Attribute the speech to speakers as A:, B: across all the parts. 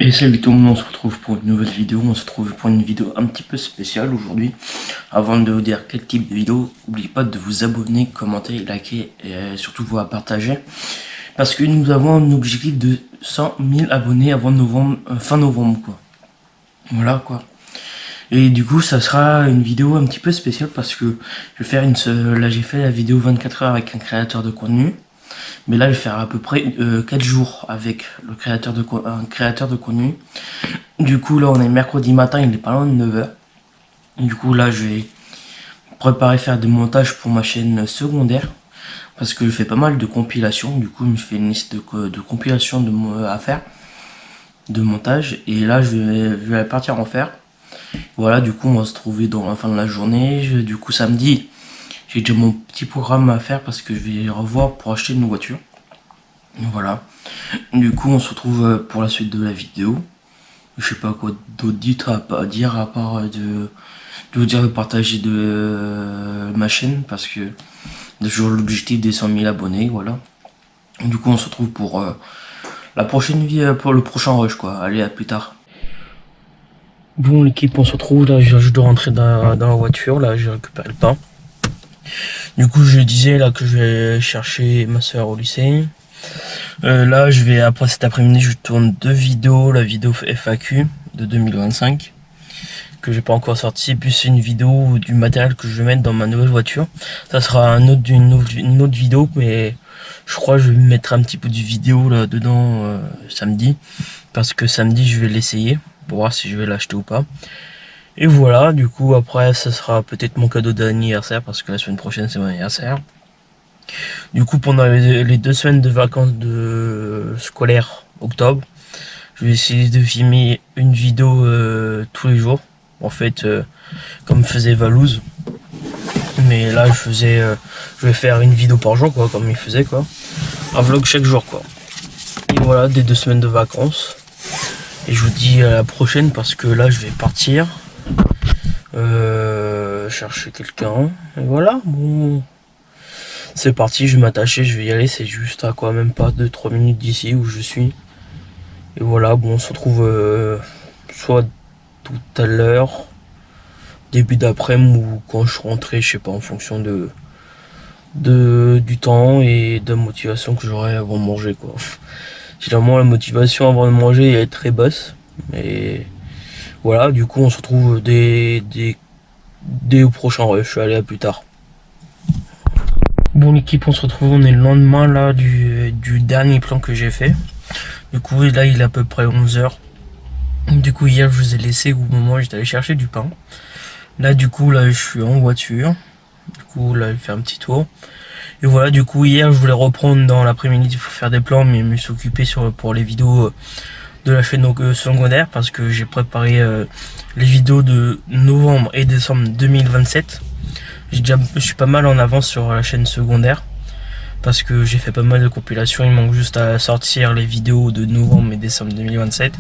A: Et salut tout le monde, on se retrouve pour une nouvelle vidéo, on se retrouve pour une vidéo un petit peu spéciale aujourd'hui. Avant de vous dire quel type de vidéo, n'oubliez pas de vous abonner, commenter, liker et surtout vous partager. Parce que nous avons un objectif de 100 000 abonnés avant novembre, fin novembre quoi. Voilà quoi. Et du coup ça sera une vidéo un petit peu spéciale parce que je vais faire là j'ai fait la vidéo 24 heures avec un créateur de contenu. Mais là, je vais faire à peu près 4 jours avec un créateur de contenu. Du coup, là, on est mercredi matin, il est pas loin de 9 h. Du coup, là, je vais préparer faire des montages pour ma chaîne secondaire. Parce que je fais pas mal de compilations. Du coup, je me fais une liste de compilations à faire. De montage. Et là, je vais partir en faire. Voilà, du coup, on va se trouver dans la fin de la journée. Du coup, samedi, j'ai déjà mon petit programme à faire parce que je vais revoir pour acheter une voiture. Voilà. Du coup, on se retrouve pour la suite de la vidéo. Je sais pas quoi d'autre dire à part de vous dire de partager ma chaîne parce que c'est toujours l'objectif des 100 000 abonnés. Voilà. Du coup, on se retrouve pour la prochaine vie, pour le prochain rush quoi. Allez, à plus tard. Bon l'équipe, on se retrouve là, je dois rentrer dans la voiture, là j'ai récupéré le pain. Du coup je disais là que je vais chercher ma soeur au lycée. Là je vais, après cet après-midi, je tourne 2 vidéos, la vidéo FAQ de 2025 que j'ai pas encore sorti, puis c'est une vidéo du matériel que je vais mettre dans ma nouvelle voiture. Ça sera une autre vidéo, mais je crois que je vais mettre un petit peu de vidéo là dedans samedi, parce que samedi je vais l'essayer pour voir si je vais l'acheter ou pas. Et voilà, du coup après ça sera peut-être mon cadeau d'anniversaire parce que la semaine prochaine c'est mon anniversaire. Du coup pendant les 2 semaines de vacances scolaires octobre, je vais essayer de filmer une vidéo tous les jours. En fait comme faisait Valouz. Mais là je vais faire une vidéo par jour quoi, comme il faisait quoi. Un vlog chaque jour quoi. Et voilà, des 2 semaines de vacances. Et je vous dis à la prochaine parce que là je vais partir chercher quelqu'un. Et voilà, bon. C'est parti, je vais m'attacher, je vais y aller, c'est juste à quoi même pas 2-3 minutes d'ici où je suis. Et voilà, bon on se retrouve soit tout à l'heure, début d'après-midi ou quand je suis rentré, je sais pas, en fonction du temps et de la motivation que j'aurai avant de manger quoi. Généralement la motivation avant de manger est très basse. Mais voilà, du coup on se retrouve dès au prochain rush. Allez, à plus tard. Bon l'équipe, on se retrouve, on est le lendemain là du dernier plan que j'ai fait. Du coup là il est à peu près 11 h. Du coup hier je vous ai laissé au moment où j'étais allé chercher du pain. Là du coup là je suis en voiture. Du coup là je vais faire un petit tour. Et voilà, du coup hier je voulais reprendre dans l'après-midi pour faire des plans, mais je me suis occupé pour les vidéos de la chaîne secondaire parce que j'ai préparé les vidéos de novembre et décembre 2027. Je suis pas mal en avance sur la chaîne secondaire parce que j'ai fait pas mal de compilations. Il manque juste à sortir les vidéos de novembre et décembre 2027.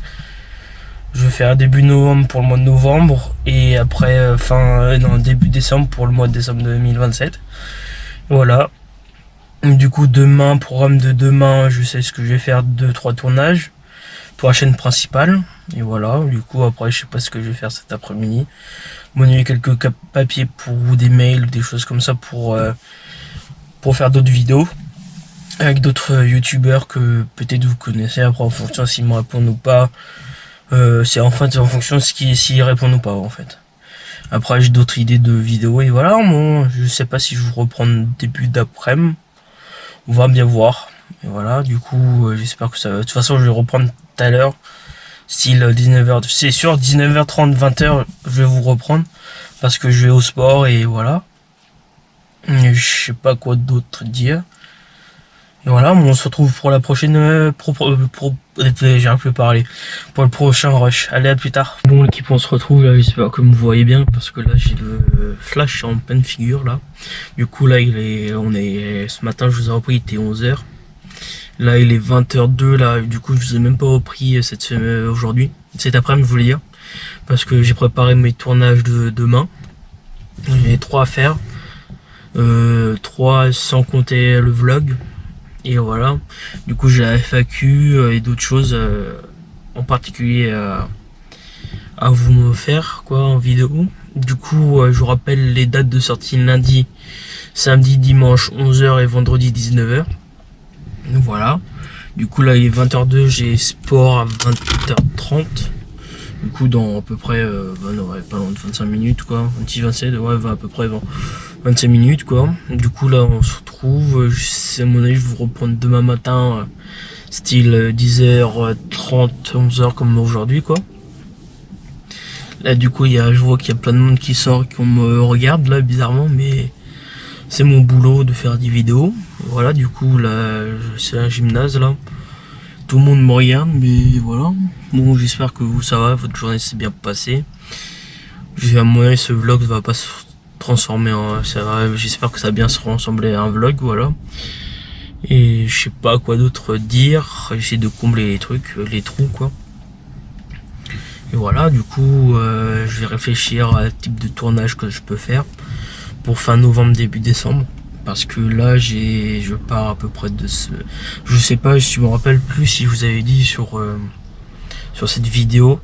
A: Je vais faire début novembre pour le mois de novembre et après début décembre pour le mois de décembre 2027. Voilà. Du coup demain, programme de demain, je sais ce que je vais faire, 2-3 tournages pour la chaîne principale. Et voilà, du coup après je sais pas ce que je vais faire cet après-midi. Monnayer quelques papiers ou des mails ou des choses comme ça pour faire d'autres vidéos avec d'autres youtubeurs que peut-être vous connaissez. Après en fonction s'ils me répondent ou pas, c'est en fonction de s'ils répondent ou pas en fait. Après j'ai d'autres idées de vidéos et voilà, bon, je sais pas si je vous reprends début d'après-midi. On va bien voir. Et voilà, du coup j'espère que ça va. De toute façon je vais reprendre tout à l'heure. Style 19h, c'est sûr 19h30, 20h je vais vous reprendre parce que je vais au sport et voilà. Et je sais pas quoi d'autre dire. Et voilà, on se retrouve pour la prochaine j'arrive plus à parler. Pour le prochain rush. Allez, à plus tard. Bon l'équipe, on se retrouve là, j'espère que vous voyez bien parce que là j'ai le flash en pleine figure là. Du coup là ce matin je vous ai repris, il était 11 h. Là il est 20h02 là, du coup je vous ai même pas repris cette semaine aujourd'hui. Cet après-midi je voulais dire. Parce que j'ai préparé mes tournages de demain. J'ai 3 à faire. 3 sans compter le vlog. Et voilà. Du coup j'ai la FAQ et d'autres choses en particulier à vous me faire quoi en vidéo. Du coup je vous rappelle les dates de sortie: lundi, samedi, dimanche 11h et vendredi 19h. Voilà. Du coup là il est 20h02, j'ai sport à 20h30. Du coup dans à peu près pas loin de 25 minutes quoi, 26-27, ouais à peu près 25 minutes quoi. Du coup là on se retrouve, à mon avis je vais vous reprendre demain matin, style 10h30, 11h comme aujourd'hui quoi. Là du coup je vois qu'il y a plein de monde qui sort, qui me regarde là bizarrement, mais c'est mon boulot de faire des vidéos. Voilà, du coup là c'est un gymnase là. Tout le monde me regarde, mais voilà. Bon, j'espère que vous ça va, votre journée s'est bien passée. À mon avis ce vlog va pas se transformer en... J'espère que ça va bien se ressembler à un vlog, voilà. Et je sais pas quoi d'autre dire. J'essaie de combler les trucs, les trous quoi. Et voilà, du coup, je vais réfléchir à type de tournage que je peux faire pour fin novembre, début décembre. Parce que là, je pars à peu près de ce... Je sais pas, je me rappelle plus si je vous avais dit sur cette vidéo.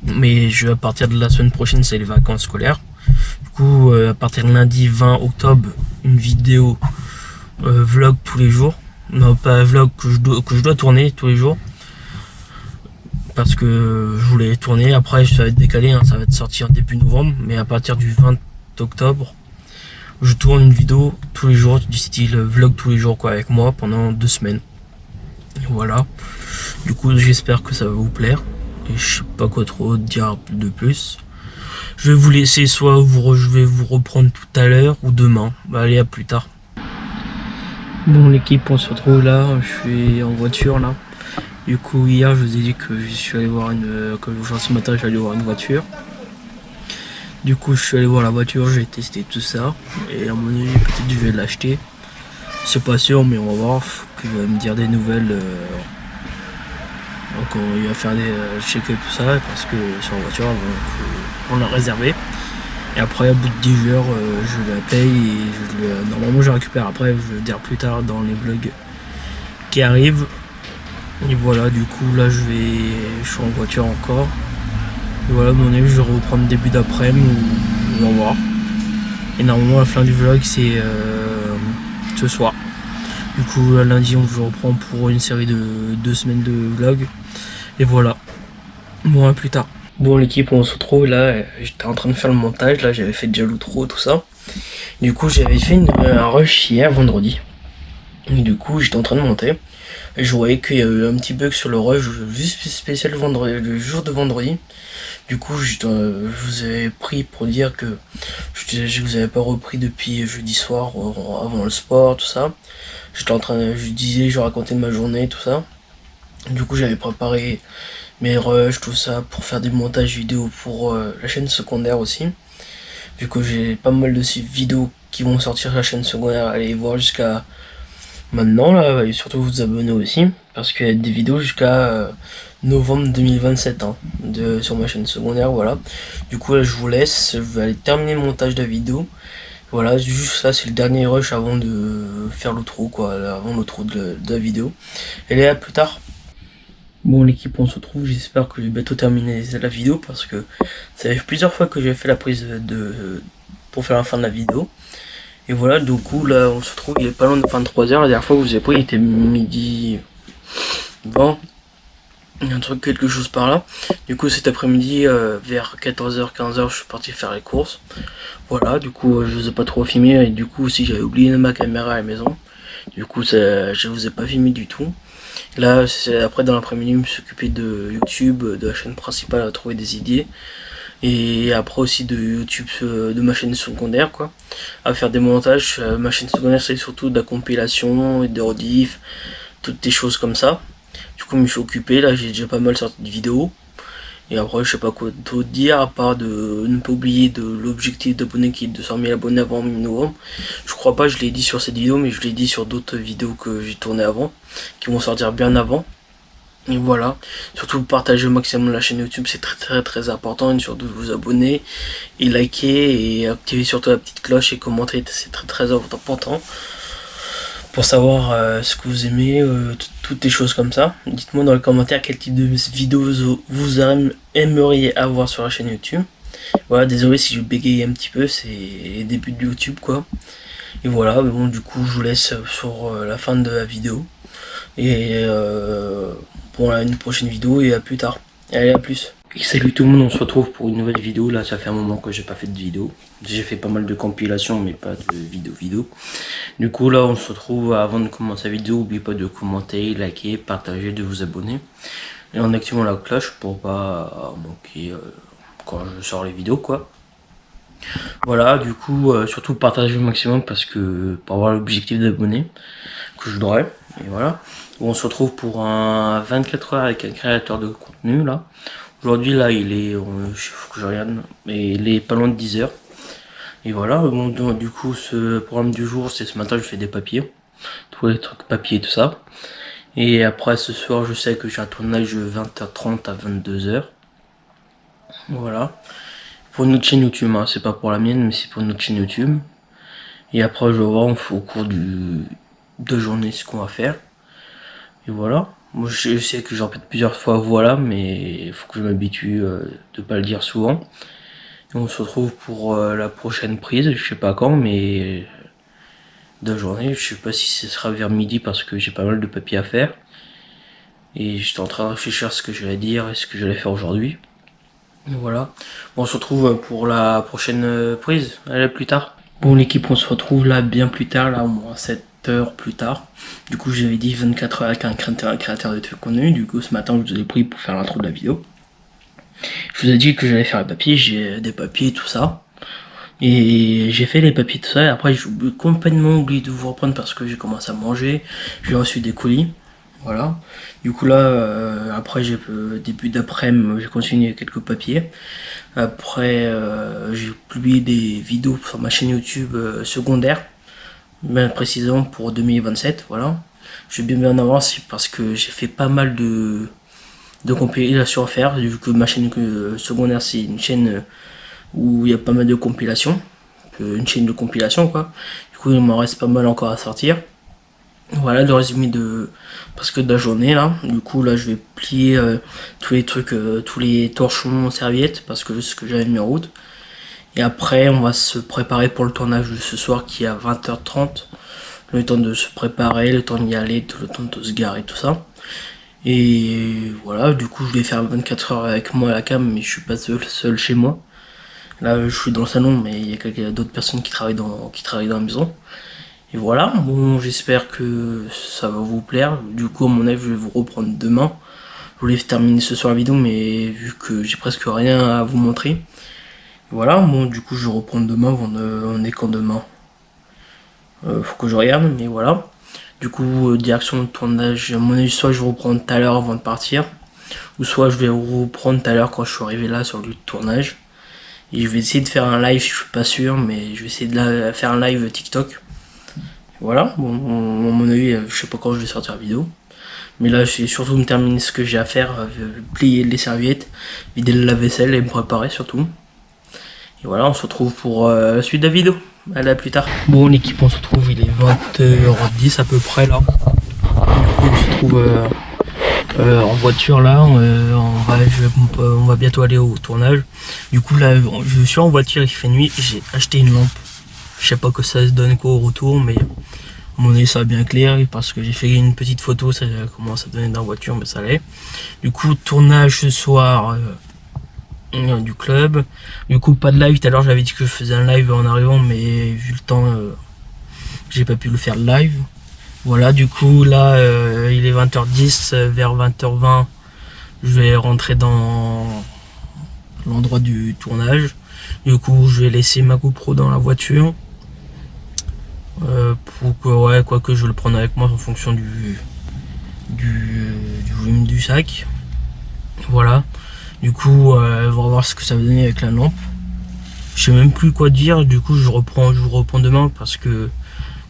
A: Mais à partir de la semaine prochaine, c'est les vacances scolaires. Du coup, à partir de lundi 20 octobre, une vidéo vlog tous les jours. Non, pas vlog que je dois tourner tous les jours. Parce que je voulais tourner, après ça va être décalé, hein, ça va être sorti en début novembre, mais à partir du 20 octobre, je tourne une vidéo tous les jours, du style vlog tous les jours quoi, avec moi pendant 2 semaines. Et voilà, du coup j'espère que ça va vous plaire, et je sais pas quoi trop dire de plus. Je vais vous laisser, soit je vais vous reprendre tout à l'heure, ou demain. Bah allez, à plus tard. Bon l'équipe, on se retrouve là, je suis en voiture là. Du coup hier je vous ai dit que je suis allé voir ce matin j'allais voir une voiture. Du coup je suis allé voir la voiture, j'ai testé tout ça. Et à mon avis peut-être je vais l'acheter. C'est pas sûr mais on va voir, faut qu'il va me dire des nouvelles. Donc il va faire des checker tout ça parce que sur la voiture on l'a réservé. Et après au bout de 10 heures je la paye et normalement je la récupère après, je vais le dire plus tard dans les vlogs qui arrivent. Et voilà, du coup là je suis en voiture encore. Et voilà, mon avis je vais reprendre début d'après-midi ou on va voir. Et normalement la fin du vlog c'est ce soir. Du coup lundi on se reprend pour une série de 2 semaines de vlog. Et voilà. Bon, à plus tard. Bon l'équipe, on se retrouve là, j'étais en train de faire le montage, là j'avais fait déjà l'outro tout ça. Du coup j'avais fait un rush hier vendredi. Et du coup j'étais en train de monter. Et je voyais qu'il y a eu un petit bug sur le rush, juste spécial le jour de vendredi. Du coup, je vous avais pris pour dire que je vous avais pas repris depuis jeudi soir, avant le sport, tout ça. Je disais, je racontais ma journée, tout ça. Du coup, j'avais préparé mes rushs, tout ça, pour faire des montages vidéo pour la chaîne secondaire aussi. Vu que j'ai pas mal de ces vidéos qui vont sortir sur la chaîne secondaire, allez voir jusqu'à... Maintenant là, et surtout vous abonner aussi, parce qu'il y a des vidéos jusqu'à novembre 2027 hein, sur ma chaîne secondaire, voilà. Du coup là je vous laisse, je vais aller terminer le montage de la vidéo. Voilà, juste ça c'est le dernier rush avant de faire l'outro quoi, avant l'outro de la vidéo. Et là, à plus tard. Bon l'équipe, on se retrouve, j'espère que je vais bientôt terminer la vidéo, parce que ça fait plusieurs fois que j'ai fait la prise pour faire la fin de la vidéo. Et voilà, du coup là on se retrouve, il est pas loin de 23h, la dernière fois que vous avez pris il était midi 20, quelque chose par là. Du coup cet après-midi vers 14h, 15h je suis parti faire les courses. Voilà, du coup je vous ai pas trop filmé, et du coup aussi j'avais oublié ma caméra à la maison. Du coup je vous ai pas filmé du tout. Là après dans l'après-midi je me suis occupé de YouTube, de la chaîne principale, à trouver des idées. Et après aussi de YouTube, de ma chaîne secondaire quoi, à faire des montages. Ma chaîne secondaire c'est surtout de la compilation et des rediff, toutes des choses comme ça. Du coup je me suis occupé, là j'ai déjà pas mal sorti de vidéos. Et après je sais pas quoi d'autre dire, à part de ne pas oublier de l'objectif d'abonnés qui est de 200 000 abonnés avant mi-novembre. Je crois pas, je l'ai dit sur cette vidéo, mais je l'ai dit sur d'autres vidéos que j'ai tournées avant, qui vont sortir bien avant. Et voilà, surtout partagez au maximum la chaîne YouTube, c'est très important, et surtout vous abonner et liker et activer surtout la petite cloche et commenter, c'est très important. pour savoir ce que vous aimez, toutes les choses comme ça. Dites-moi dans les commentaires quel type de vidéos vous aimeriez avoir sur la chaîne YouTube. Voilà, désolé si je bégaye un petit peu, c'est les débuts de YouTube quoi. Et voilà, mais bon, du coup je vous laisse sur la fin de la vidéo. Et pour une prochaine vidéo, et à plus tard. Allez, à plus. Et salut tout le monde, on se retrouve pour une nouvelle vidéo. Là ça fait un moment que j'ai pas fait de vidéo. J'ai fait pas mal de compilations mais pas de vidéo. Du coup là on se retrouve. Avant de commencer la vidéo, n'oubliez pas de commenter, liker, partager, de vous abonner. Et en activant la cloche pour pas manquer quand je sors les vidéos quoi. Voilà, du coup surtout partager au maximum parce que pour avoir l'objectif d'abonnés que je voudrais. Et voilà, on se retrouve pour un 24 heures avec un créateur de contenu là. Aujourd'hui là il est, faut que je regarde, mais il est pas loin de 10 heures. Et voilà, bon, du coup ce programme du jour c'est ce matin je fais des papiers, tous les trucs papier et tout ça. Et après ce soir je sais que j'ai un tournage de 20h30 à 22h. Voilà, pour une autre chaîne YouTube, hein. C'est pas pour la mienne mais c'est pour une autre chaîne YouTube. Et après je vais voir au cours de journée ce qu'on va faire. Et voilà, moi je sais que j'en répète plusieurs fois voilà, mais il faut que je m'habitue de pas le dire souvent. Et on se retrouve pour la prochaine prise, je sais pas quand, mais de journée, je sais pas si ce sera vers midi parce que j'ai pas mal de papiers à faire. Et j'étais en train de réfléchir à ce que j'allais dire et ce que j'allais faire aujourd'hui. Voilà, bon, on se retrouve pour la prochaine prise, allez, plus tard. Bon l'équipe, on se retrouve là bien plus tard, là au moins 7 heures plus tard. Du coup j'avais dit 24 heures avec un créateur de contenu. Du coup ce matin je vous ai pris pour faire l'intro de la vidéo. Je vous ai dit que j'allais faire les papiers, j'ai des papiers tout ça. Et j'ai fait les papiers tout ça et après j'ai complètement oublié de vous reprendre parce que j'ai commencé à manger. J'ai reçu des colis. Voilà. Du coup là, après début d'après-midi, j'ai continué quelques papiers. Après, j'ai publié des vidéos sur ma chaîne YouTube secondaire, bien précisément pour 2027. Voilà. Je vais bien en avance parce que j'ai fait pas mal de compilations à faire. Vu que ma chaîne secondaire c'est une chaîne où il y a pas mal de compilations, une chaîne de compilation quoi. Du coup il m'en reste pas mal encore à sortir. Voilà le résumé de la journée là. Du coup là je vais plier tous les trucs, tous les torchons serviettes parce que c'est ce que j'avais mis en route. Et après on va se préparer pour le tournage de ce soir qui est à 20h30. Le temps de se préparer, le temps d'y aller, le temps de se garer, tout ça. Et voilà, du coup je vais faire 24 heures avec moi à la cam, mais je suis pas seul chez moi. Là je suis dans le salon mais il y a d'autres personnes qui travaillent dans la maison. Et voilà, bon j'espère que ça va vous plaire. Du coup à mon avis je vais vous reprendre demain. Je voulais terminer ce soir la vidéo mais vu que j'ai presque rien à vous montrer. Et voilà, bon du coup je vais reprendre demain, on est quand demain faut que je regarde, mais voilà. Du coup direction de tournage, à mon avis soit je vais reprendre tout à l'heure avant de partir. Ou soit je vais reprendre tout à l'heure quand je suis arrivé là sur le lieu de tournage. Et je vais essayer de faire un live, je suis pas sûr, mais je vais essayer de faire un live TikTok. Voilà, bon, à mon avis, je sais pas quand je vais sortir la vidéo. Mais là, je vais surtout me terminer ce que j'ai à faire, plier les serviettes, vider le lave-vaisselle et me préparer surtout. Et voilà, on se retrouve pour la suite de la vidéo. Allez, à plus tard. Bon, l'équipe, on se retrouve, il est 20h10 à peu près là. Du coup, on se trouve en voiture là, on va bientôt aller au tournage. Du coup là je suis en voiture, il fait nuit, j'ai acheté une lampe. Je sais pas que ça se donne quoi au retour, mais à mon avis ça va bien clair parce que j'ai fait une petite photo, ça commence à donner dans la voiture, mais ça allait. Du coup tournage ce soir du club. Du coup pas de live, tout à l'heure j'avais dit que je faisais un live en arrivant, mais vu le temps j'ai pas pu le faire live. Voilà, du coup là il est 20h10, vers 20h20 je vais rentrer dans l'endroit du tournage. Du coup je vais laisser ma GoPro dans la voiture pour que, ouais, quoi que je le prenne avec moi en fonction du volume du sac. Voilà, du coup on va voir ce que ça va donner avec la lampe. Je sais même plus quoi dire, du coup je vous reprends demain parce que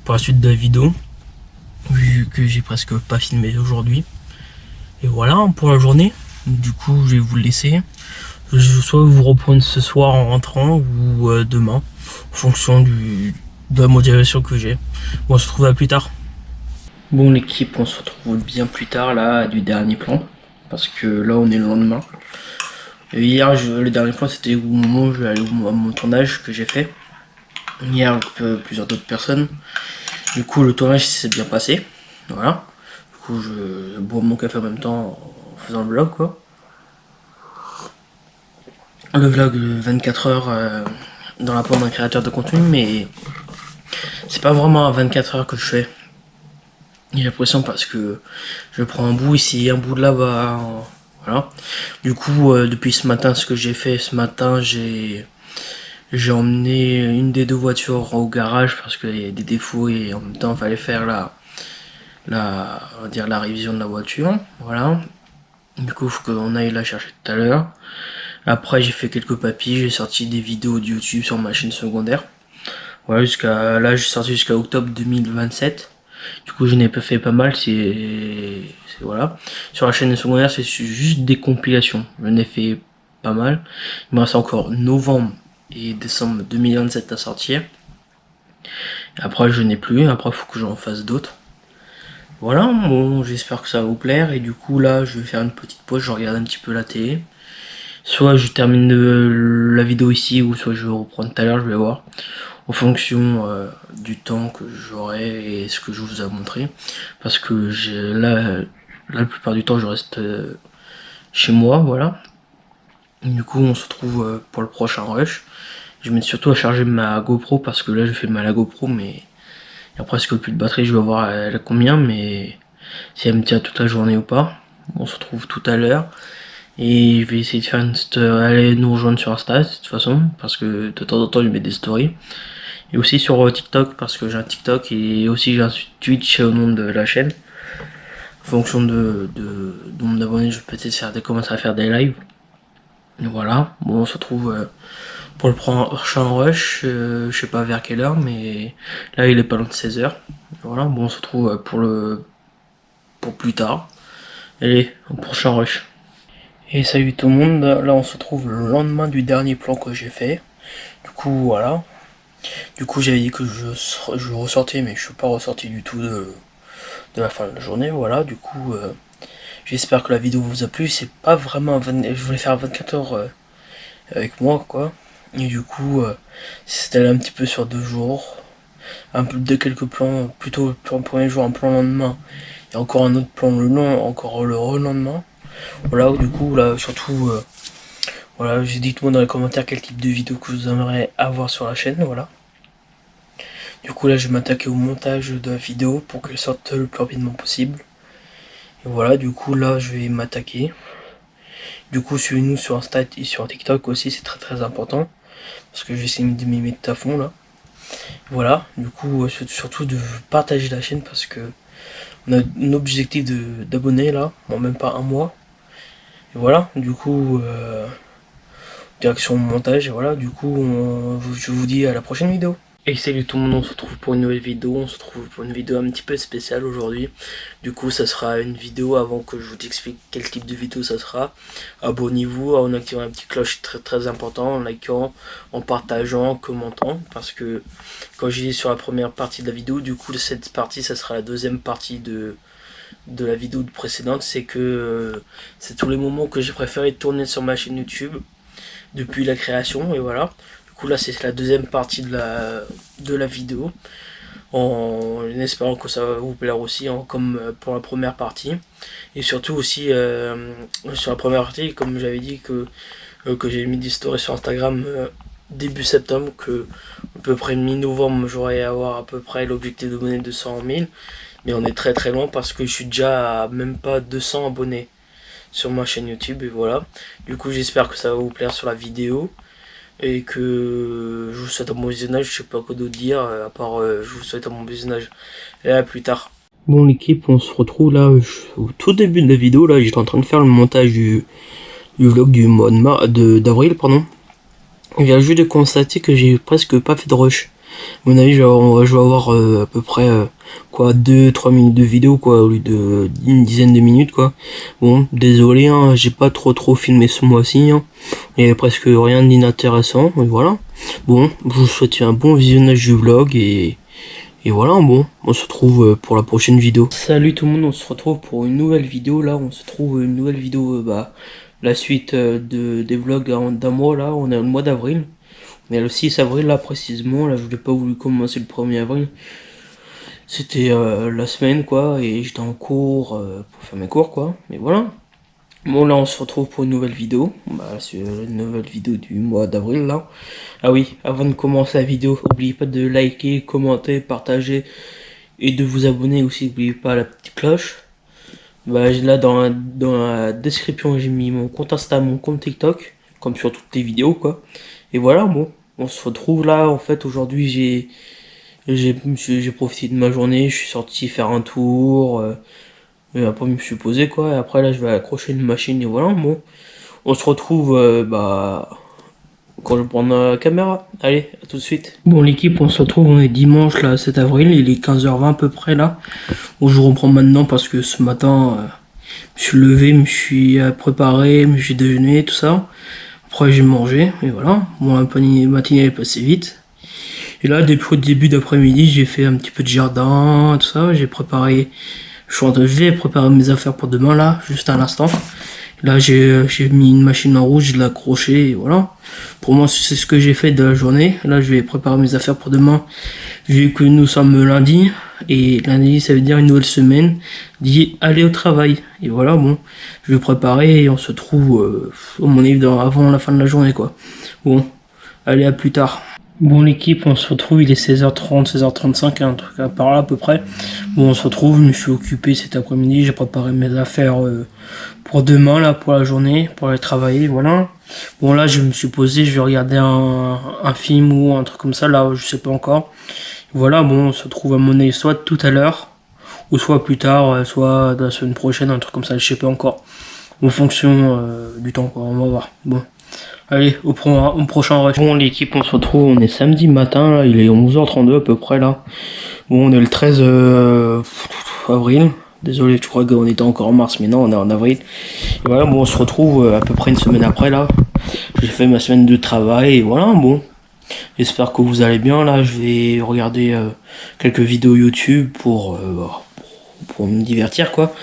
A: pour la suite de la vidéo, vu que j'ai presque pas filmé aujourd'hui. Et voilà pour la journée. Du coup je vais vous le laisser. Je soit vous reprendre ce soir en rentrant ou demain en fonction de la motivation que j'ai. Bon, on se retrouve à plus tard. Bon l'équipe, on se retrouve bien plus tard là du dernier plan, parce que là on est le lendemain. Et hier le dernier plan c'était au moment où je vais aller à mon tournage que j'ai fait. Hier avec plusieurs d'autres personnes. Du coup le tournage s'est bien passé. Voilà. Du coup je bois mon café en même temps en faisant le vlog quoi. Le vlog 24 heures dans la peau d'un créateur de contenu, mais c'est pas vraiment à 24 heures que je fais. J'ai l'impression parce que je prends un bout ici, un bout de là-bas, voilà. Du coup, depuis ce matin, ce que j'ai fait ce matin, j'ai emmené une des deux voitures au garage parce qu'il y a des défauts et en même temps, il fallait faire on va dire la révision de la voiture, voilà. Du coup, il faut qu'on aille la chercher tout à l'heure. Après, j'ai fait quelques papiers, j'ai sorti des vidéos de YouTube sur ma chaîne secondaire. Voilà, jusqu'à là, j'ai sorti jusqu'à octobre 2027. Du coup, je n'ai pas fait pas mal, voilà. Sur la chaîne secondaire, c'est juste des compilations. Je n'ai fait pas mal. Il me reste encore novembre et décembre 2027 à sortir. Après, je n'ai plus. Après, il faut que j'en fasse d'autres. Voilà, bon, j'espère que ça va vous plaire. Et du coup, là, je vais faire une petite pause. Je regarde un petit peu la télé. Soit je termine la vidéo ici, ou soit je vais reprendre tout à l'heure, je vais voir. En fonction du temps que j'aurai et ce que je vous ai montré. Parce que là, la plupart du temps, je reste chez moi, voilà. Et du coup, on se retrouve pour le prochain rush. Je vais mettre surtout à charger ma GoPro parce que là, je fais mal à la GoPro, mais il y a presque plus de batterie. Je vais voir elle a combien, mais si elle me tient toute la journée ou pas. On se retrouve tout à l'heure. Et je vais essayer de faire aller nous rejoindre sur Insta de toute façon, parce que de temps en temps je mets des stories. Et aussi sur TikTok, parce que j'ai un TikTok et aussi j'ai un Twitch au nom de la chaîne. En fonction de nombre d'abonnés, je vais peut-être commencer à faire des lives. Et voilà, bon on se retrouve pour le prochain rush, je sais pas vers quelle heure, mais là il est pas loin de 16 h. Voilà, bon on se retrouve pour plus tard. Allez, au prochain rush. Et salut tout le monde, là on se trouve le lendemain du dernier plan que j'ai fait. Du coup voilà. Du coup j'avais dit que je ressortais, mais je suis pas ressorti du tout de la fin de la journée. Voilà, du coup j'espère que la vidéo vous a plu. C'est pas vraiment je voulais faire 24 heures avec moi quoi. Et du coup c'était un petit peu sur 2 jours. Un peu de quelques plans, plutôt le premier jour, un plan le lendemain. Et encore un autre plan encore le relendemain. Voilà, du coup là surtout voilà, dites-moi dans les commentaires quel type de vidéo que vous aimeriez avoir sur la chaîne, voilà. Du coup là je vais m'attaquer au montage de la vidéo pour qu'elle sorte le plus rapidement possible. Et voilà, du coup là je vais m'attaquer. Du coup suivez-nous sur Insta et sur TikTok aussi, c'est très très important. Parce que j'essaie de m'y mettre à fond là. Voilà, du coup surtout de partager la chaîne parce que on a un objectif d'abonnés là, bon même pas un mois. Et voilà, du coup direction montage, et voilà, du coup je vous dis à la prochaine vidéo. Et salut tout le monde, on se retrouve pour une nouvelle vidéo, on se retrouve pour une vidéo un petit peu spéciale aujourd'hui. Du coup ça sera une vidéo, avant que je vous explique quel type de vidéo ça sera, abonnez-vous en activant un petit cloche très très important, en likant, en partageant, en commentant, parce que quand j'ai dit sur la première partie de la vidéo, du coup cette partie ça sera la deuxième partie de la vidéo précédente, c'est que c'est tous les moments que j'ai préféré tourner sur ma chaîne YouTube depuis la création, et voilà. Du coup là c'est la deuxième partie de la vidéo, en espérant que ça va vous plaire aussi, comme pour la première partie. Et surtout aussi sur la première partie, comme j'avais dit que j'ai mis des stories sur Instagram début septembre, que à peu près mi-novembre j'aurais avoir à peu près l'objectif de donner 200 000. Mais on est très très loin parce que je suis déjà à même pas 200 abonnés sur ma chaîne YouTube, et voilà. Du coup j'espère que ça va vous plaire sur la vidéo et que je vous souhaite un bon visionnage. Je sais pas quoi d'autre dire à part je vous souhaite un bon visionnage et à plus tard. Bon l'équipe, on se retrouve là au tout début de la vidéo. Là j'étais en train de faire le montage du vlog du mois d'avril, pardon. Je viens juste de constater que j'ai presque pas fait de rush. À mon avis je vais avoir à peu près 2-3 minutes de vidéo quoi, au lieu de une dizaine de minutes quoi. Bon désolé hein, j'ai pas trop filmé ce mois-ci hein. Il y avait presque rien d'inintéressant, et voilà. Bon, je vous souhaite un bon visionnage du vlog et Et voilà, bon, on se retrouve pour la prochaine vidéo. Salut tout le monde, on se retrouve pour une nouvelle vidéo. Là, on se trouve une nouvelle vidéo, la suite des vlogs d'un mois. Là, on est le mois d'avril. On est le 6 avril, là, précisément. Là, je n'ai pas voulu commencer le 1er avril. C'était la semaine, quoi, et j'étais en cours pour faire mes cours, quoi. Mais voilà. Bon, là, on se retrouve pour une nouvelle vidéo. C'est une nouvelle vidéo du mois d'avril, là. Ah oui, avant de commencer la vidéo, n'oubliez pas de liker, commenter, partager et de vous abonner aussi. N'oubliez pas la petite cloche. Là, dans la description, j'ai mis mon compte Insta, mon compte TikTok, comme sur toutes les vidéos, quoi. Et voilà, bon, on se retrouve là. En fait, aujourd'hui, j'ai profité de ma journée. Je suis sorti faire un tour. Et après, je me suis posé, quoi. Et après, là, je vais accrocher une machine. Et voilà, bon. On se retrouve, quand je prends la caméra. Allez, à tout de suite. Bon, l'équipe, on se retrouve. On est dimanche, là, 7 avril. Il est 15h20 à peu près, là. Bon, je reprends maintenant parce que ce matin, je me suis levé, je me suis préparé, je me suis déjeuné, tout ça. Après, j'ai mangé. Et voilà. Bon, la matinée est passée vite. Et là, depuis le début d'après-midi, j'ai fait un petit peu de jardin, tout ça. J'ai préparé. Je vais préparer mes affaires pour demain, là, juste à l'instant. Là, j'ai mis une machine en rouge, je l'ai accrochée, et voilà. Pour moi, c'est ce que j'ai fait de la journée. Là, je vais préparer mes affaires pour demain, vu que nous sommes lundi. Et lundi, ça veut dire une nouvelle semaine, dit aller au travail. Et voilà, bon, je vais préparer et on se trouve, au mon avis, avant la fin de la journée, quoi. Bon, allez, à plus tard. Bon, l'équipe, on se retrouve, il est 16h30, 16h35, un truc par là à peu près. Bon, on se retrouve, je me suis occupé cet après-midi, j'ai préparé mes affaires pour demain, là, pour la journée, pour aller travailler, voilà. Bon, là, je me suis posé, je vais regarder un film ou un truc comme ça, là, je sais pas encore. Voilà, bon, on se retrouve à mon avis soit tout à l'heure, ou soit plus tard, soit la semaine prochaine, un truc comme ça, je sais pas encore. En fonction du temps, quoi, on va voir. Bon. Allez, au prochain rush. Bon, l'équipe, on se retrouve, on est samedi matin, là, il est 11h32 à peu près, là. Bon, on est le 13 avril. Désolé, je crois qu'on était encore en mars, mais non, on est en avril. Et voilà, bon, on se retrouve à peu près une semaine après, là. J'ai fait ma semaine de travail, et voilà, bon. J'espère que vous allez bien, là. Je vais regarder quelques vidéos YouTube pour me divertir, quoi.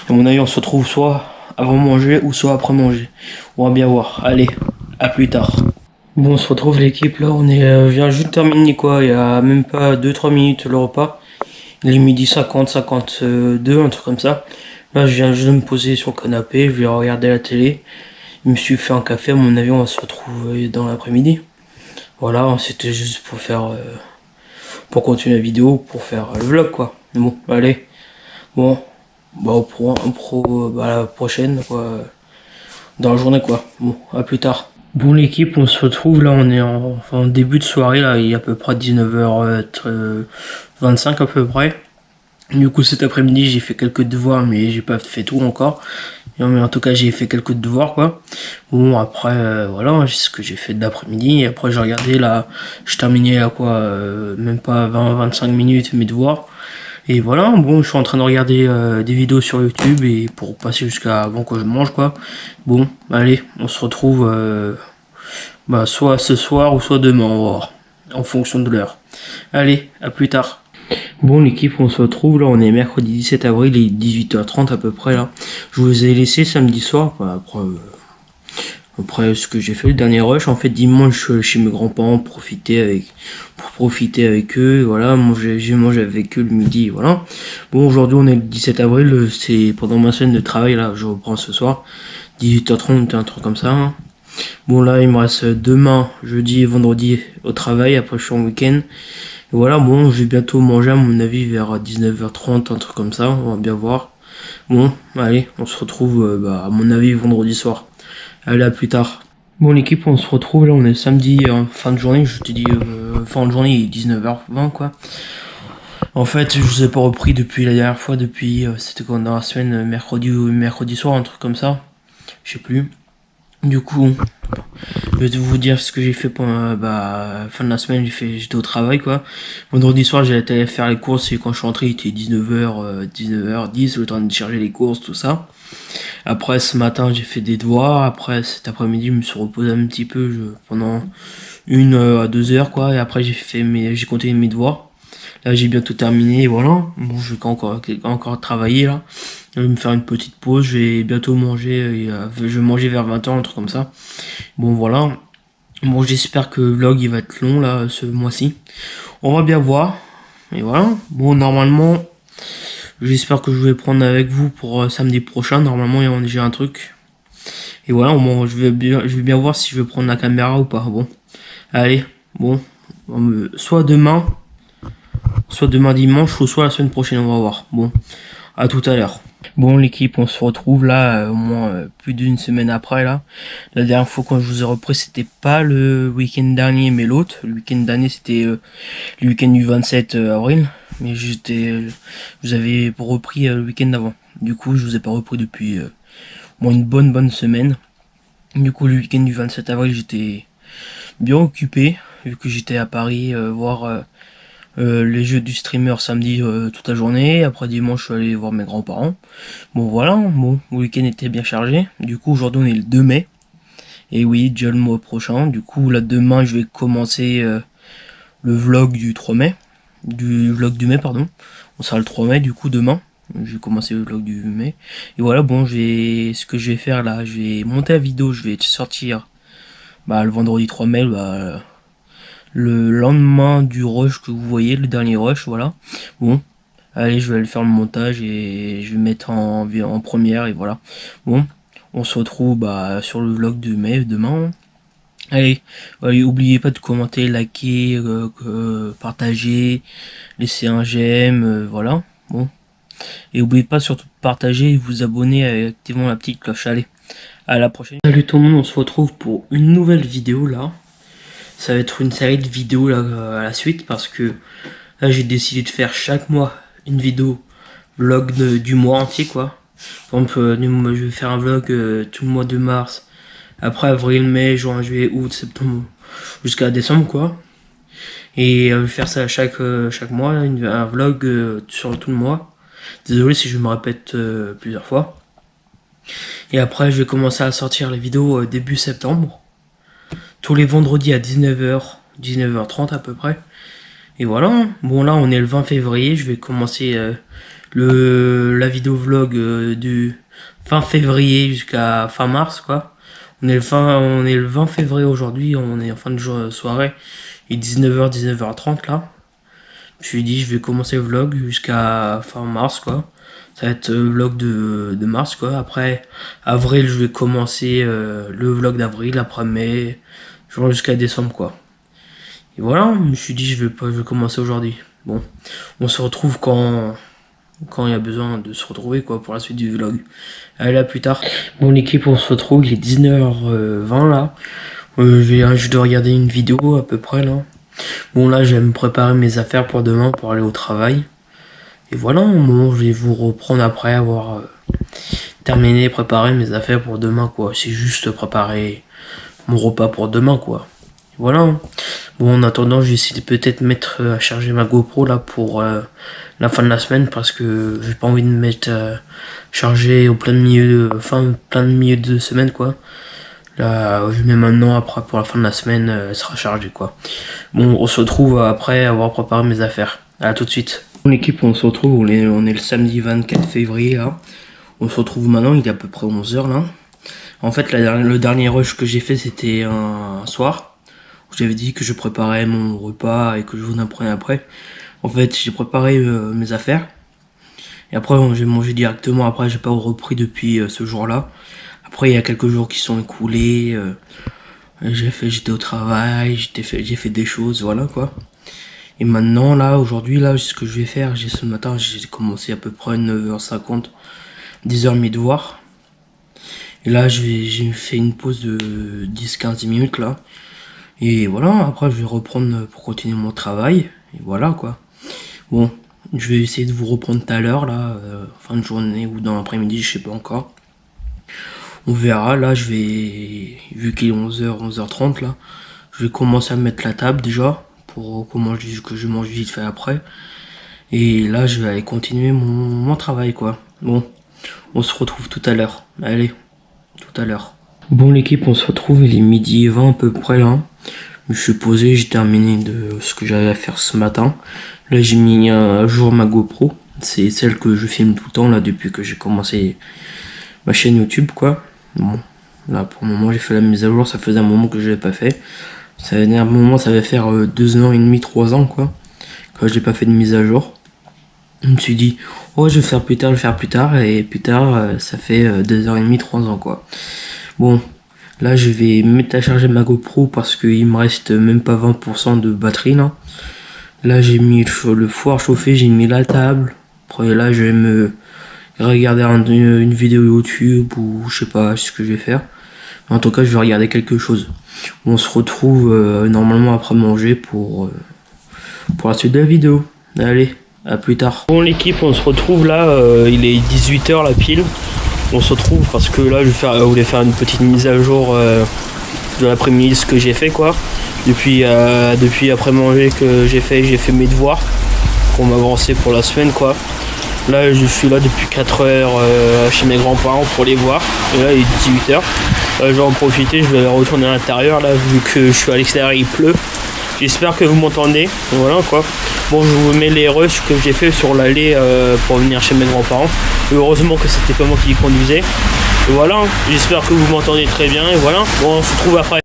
A: À mon avis, on se retrouve soit avant manger ou soit après manger. On va bien voir. Allez, à plus tard. Bon, on se retrouve l'équipe, là. On vient juste de terminer, quoi. Il y a même pas 2-3 minutes le repas. Il est midi 50, 52, un truc comme ça. Là, je viens juste de me poser sur le canapé. Je vais regarder la télé. Je me suis fait un café. À mon avis, on va se retrouver dans l'après-midi. Voilà, c'était juste pour faire... pour continuer la vidéo, pour faire le vlog, quoi. Bon, allez. Bon, la prochaine, quoi. Dans la journée, quoi. Bon, à plus tard. Bon, l'équipe, on se retrouve, là, on est en début de soirée, là, il y a à peu près 19h25 à peu près. Du coup, cet après-midi, j'ai fait quelques devoirs, mais j'ai pas fait tout encore. Mais en tout cas, j'ai fait quelques devoirs, quoi. Bon, après, voilà, c'est ce que j'ai fait de l'après-midi. Et après, j'ai regardé, là, je terminais à quoi, même pas 20-25 minutes mes devoirs. Et voilà, bon, je suis en train de regarder des vidéos sur YouTube et pour passer jusqu'à avant que je mange, quoi. Bon, allez, on se retrouve soit ce soir ou soit demain, on va voir, en fonction de l'heure. Allez, à plus tard. Bon, l'équipe, on se retrouve, là, on est mercredi 17 avril, il est 18h30 à peu près, là. Je vous ai laissé samedi soir, après ce que j'ai fait le dernier rush, en fait dimanche je suis allé chez mes grands-parents pour profiter avec eux, voilà, j'ai mangé avec eux le midi, voilà. Bon, aujourd'hui on est le 17 avril, c'est pendant ma semaine de travail, là, je reprends ce soir, 18h30, un truc comme ça. Hein. Bon, là il me reste demain, jeudi et vendredi au travail, après je suis en week-end. Et voilà, bon, je vais bientôt manger à mon avis vers 19h30, un truc comme ça, on va bien voir. Bon, allez, on se retrouve à mon avis vendredi soir. Allez, à plus tard. Bon, l'équipe, on se retrouve là, on est samedi, fin de journée, je te dis, fin de journée, il est 19h20, quoi. En fait, je vous ai pas repris depuis la dernière fois, c'était quand dans la semaine, mercredi soir, un truc comme ça. Je sais plus. Du coup, je vais vous dire ce que j'ai fait pendant fin de la semaine, j'étais au travail, quoi. Vendredi soir, j'ai été faire les courses et quand je suis rentré, il était 19h10, le temps de charger les courses, tout ça. Après, ce matin, j'ai fait des devoirs. Après, cet après-midi, je me suis reposé un petit peu pendant 1 à 2 heures, quoi. Et après, j'ai continué mes devoirs. Là j'ai bientôt terminé, voilà. Bon, je vais encore travailler là. Je vais me faire une petite pause, je vais bientôt manger, je vais manger vers 20 h, un truc comme ça. Bon voilà. Bon, j'espère que le vlog il va être long là ce mois-ci. On va bien voir. Et voilà. Bon, normalement, j'espère que je vais prendre avec vous pour samedi prochain. Normalement, il y a déjà un truc. Et voilà, bon, je vais bien voir si je vais prendre la caméra ou pas. Bon, allez, bon, soit demain dimanche, ou soit la semaine prochaine, on va voir. Bon, à tout à l'heure. Bon l'équipe, on se retrouve là au moins plus d'une semaine après là. La dernière fois quand je vous ai repris, c'était pas le week-end dernier mais l'autre. Le week-end dernier c'était le week-end du 27 avril. Mais je vous avais repris le week-end d'avant. Du coup je vous ai pas repris depuis une bonne semaine. Du coup le week-end du 27 avril j'étais bien occupé. Vu que j'étais à Paris voir les jeux du streamer samedi toute la journée. Après dimanche je suis allé voir mes grands-parents. Bon voilà, bon, le week-end était bien chargé. Du coup aujourd'hui on est le 2 mai. Et oui, déjà le mois prochain. Du coup là demain je vais commencer le vlog du 3 mai. Du vlog du mai pardon. On sera le 3 mai du coup demain. Je vais commencer le vlog du mai. Et voilà, bon, ce que je vais faire là, je vais monter la vidéo, je vais sortir le vendredi 3 mai, le lendemain du rush que vous voyez, le dernier rush, voilà. Bon, allez, je vais aller faire le montage et je vais mettre en première et voilà. Bon, on se retrouve sur le vlog de mai demain. Allez, n'oubliez pas de commenter, liker, partager, laisser un j'aime, voilà. Bon, et n'oubliez pas surtout de partager et vous abonner en activant la petite cloche. Allez, à la prochaine. Salut tout le monde, on se retrouve pour une nouvelle vidéo là. Ça va être une série de vidéos là à la suite parce que là j'ai décidé de faire chaque mois une vidéo vlog du mois entier quoi. Par exemple, je vais faire un vlog tout le mois de mars, après avril, mai, juin, juillet, août, septembre, jusqu'à décembre quoi. Et je vais faire ça chaque mois, un vlog sur tout le mois. Désolé si je me répète plusieurs fois. Et après je vais commencer à sortir les vidéos début septembre. Tous les vendredis à 19h, 19h30 à peu près. Et voilà, bon là on est le 20 février, je vais commencer la vidéo vlog du fin février jusqu'à fin mars quoi. On est le 20 février aujourd'hui, on est en fin de soirée, et 19h, 19h30 là. Je me suis dit je vais commencer le vlog jusqu'à fin mars quoi. Ça va être le vlog de mars quoi. Après avril je vais commencer le vlog d'avril, après mai, jusqu'à décembre quoi. Et voilà, je me suis dit je vais commencer aujourd'hui. Bon, on se retrouve quand il y a besoin de se retrouver quoi pour la suite du vlog. Allez, à plus tard. Bon l'équipe, on se retrouve, il est 19h20 là. Je dois regarder une vidéo à peu près là. Bon là je vais me préparer mes affaires pour demain pour aller au travail. Et voilà, bon, je vais vous reprendre après avoir terminé, préparer mes affaires pour demain quoi. C'est juste préparer mon repas pour demain quoi. Voilà. Bon, en attendant, je vais essayer de peut-être mettre à charger ma GoPro là pour la fin de la semaine parce que j'ai pas envie de mettre chargé au plein milieu de semaine quoi. Là, je mets maintenant, après pour la fin de la semaine, elle sera chargée quoi. Bon, on se retrouve après avoir préparé mes affaires. À tout de suite. Bon l'équipe, on se retrouve, on est le samedi 24 février là. On se retrouve maintenant, il est à peu près 11h là. En fait, le dernier rush que j'ai fait, c'était un soir. J'avais dit que je préparais mon repas et que je vous en prenais après. En fait, j'ai préparé mes affaires. Et après, j'ai mangé directement. Après, j'ai pas repris depuis ce jour-là. Après, il y a quelques jours qui sont écoulés. J'étais au travail, j'ai fait des choses, voilà quoi. Et maintenant, là, aujourd'hui, là, ce que je vais faire, ce matin, j'ai commencé à peu près 9h50, 10h mes devoirs. Et là, j'ai fait une pause de 10-15 minutes, là. Et voilà, après, je vais reprendre pour continuer mon travail. Et voilà, quoi. Bon, je vais essayer de vous reprendre tout à l'heure, là, fin de journée ou dans l'après-midi, je sais pas encore. On verra, là, vu qu'il est 11h, 11h30, là, je vais commencer à mettre la table, déjà, pour que je mange vite fait après. Et là, je vais aller continuer mon travail, quoi. Bon, on se retrouve tout à l'heure. Allez, tout à l'heure. Bon, l'équipe, on se retrouve, il est 12h20 à peu près, là. Je me suis posé, j'ai terminé de ce que j'avais à faire ce matin. Là j'ai mis à jour ma GoPro. C'est celle que je filme tout le temps là depuis que j'ai commencé ma chaîne YouTube quoi. Bon, là pour le moment j'ai fait la mise à jour, ça faisait un moment que je l'avais pas fait. Ça faisait un moment, ça va faire 2 ans et demi, 3 ans quoi. Quand j'ai pas fait de mise à jour. Je me suis dit, oh je vais faire plus tard, je vais faire plus tard. Et plus tard, ça fait 2 ans et demi, 3 ans quoi. Bon, là je vais mettre à charger ma GoPro parce qu'il me reste même pas 20% de batterie là. Là j'ai mis le four chauffé, j'ai mis la table. Après là je vais me regarder une vidéo YouTube ou je sais pas ce que je vais faire. En tout cas je vais regarder quelque chose. On se retrouve normalement après manger pour la suite de la vidéo. Allez, à plus tard. Bon l'équipe, on se retrouve là, il est 18 h la pile. On se retrouve parce que là je voulais faire une petite mise à jour de l'après-midi, ce que j'ai fait quoi. Depuis après manger que j'ai fait mes devoirs pour m'avancer pour la semaine quoi. Là je suis là depuis 4 h chez mes grands-parents pour les voir. Et là il est 18 h. Je vais en profiter, je vais retourner à l'intérieur là vu que je suis à l'extérieur, il pleut. J'espère que vous m'entendez. Voilà quoi. Bon, je vous mets les rushs que j'ai fait sur l'allée pour venir chez mes grands-parents. Heureusement que c'était pas moi qui conduisais. Et voilà, j'espère que vous m'entendez très bien. Et voilà, bon, on se retrouve après.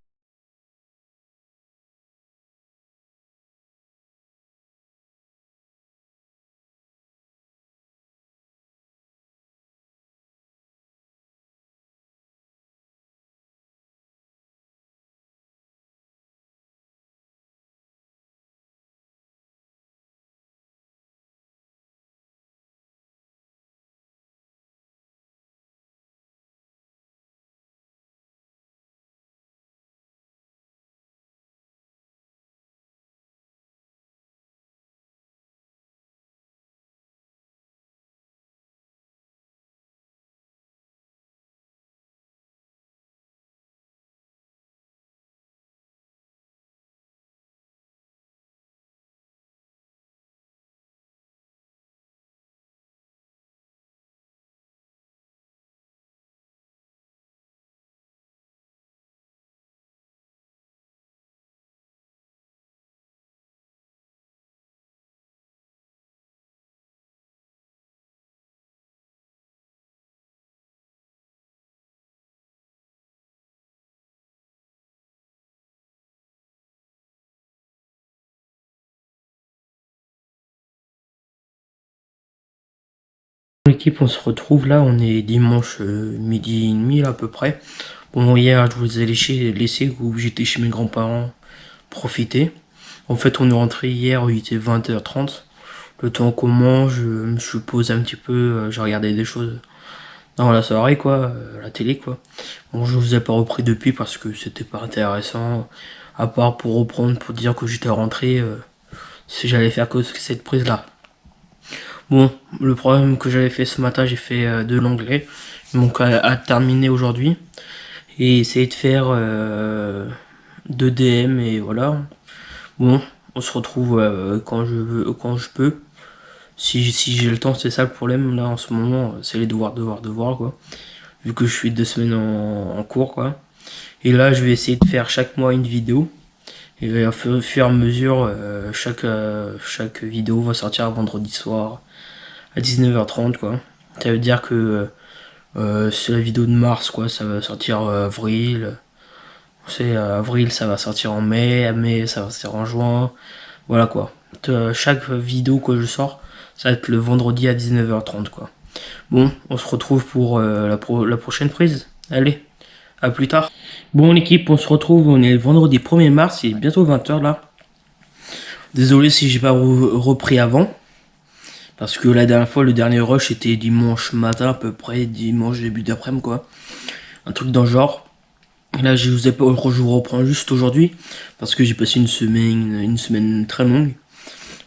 A: L'équipe, on se retrouve là, on est dimanche midi et demi là, à peu près. Bon, hier je vous ai laissé où j'étais chez mes grands-parents profiter. En fait, on est rentré hier, il était 20 h 30. Le temps qu'on mange, je me suis posé un petit peu, j'ai regardé des choses dans la soirée quoi, la télé quoi. Bon, je vous ai pas repris depuis parce que c'était pas intéressant, à part pour reprendre, pour dire que j'étais rentré, si j'allais faire que cette prise là. Bon, le problème que j'avais fait ce matin, j'ai fait de l'anglais, donc à terminer aujourd'hui, et essayer de faire 2 DM et voilà. Bon, on se retrouve quand je veux, quand je peux. Si j'ai le temps, c'est ça le problème là en ce moment, c'est les devoirs quoi. Vu que je suis 2 semaines en cours quoi. Et là je vais essayer de faire chaque mois une vidéo. Et au fur et à mesure, chaque vidéo va sortir vendredi soir à 19 h 30 quoi. Ça veut dire que c'est la vidéo de mars quoi, ça va sortir avril. C'est avril, ça va sortir en mai, mai ça va sortir en juin. Voilà quoi. Chaque vidéo que je sors, ça va être le vendredi à 19 h 30 quoi. Bon, on se retrouve pour la prochaine prise. Allez, à plus tard. Bon l'équipe, on se retrouve, on est le vendredi 1er mars, il est bientôt 20 h là. Désolé si j'ai pas repris avant. Parce que la dernière fois, le dernier rush était dimanche matin à peu près, dimanche début d'après-midi quoi. Un truc dans le genre. Et là je vous reprends juste aujourd'hui. Parce que j'ai passé une semaine très longue.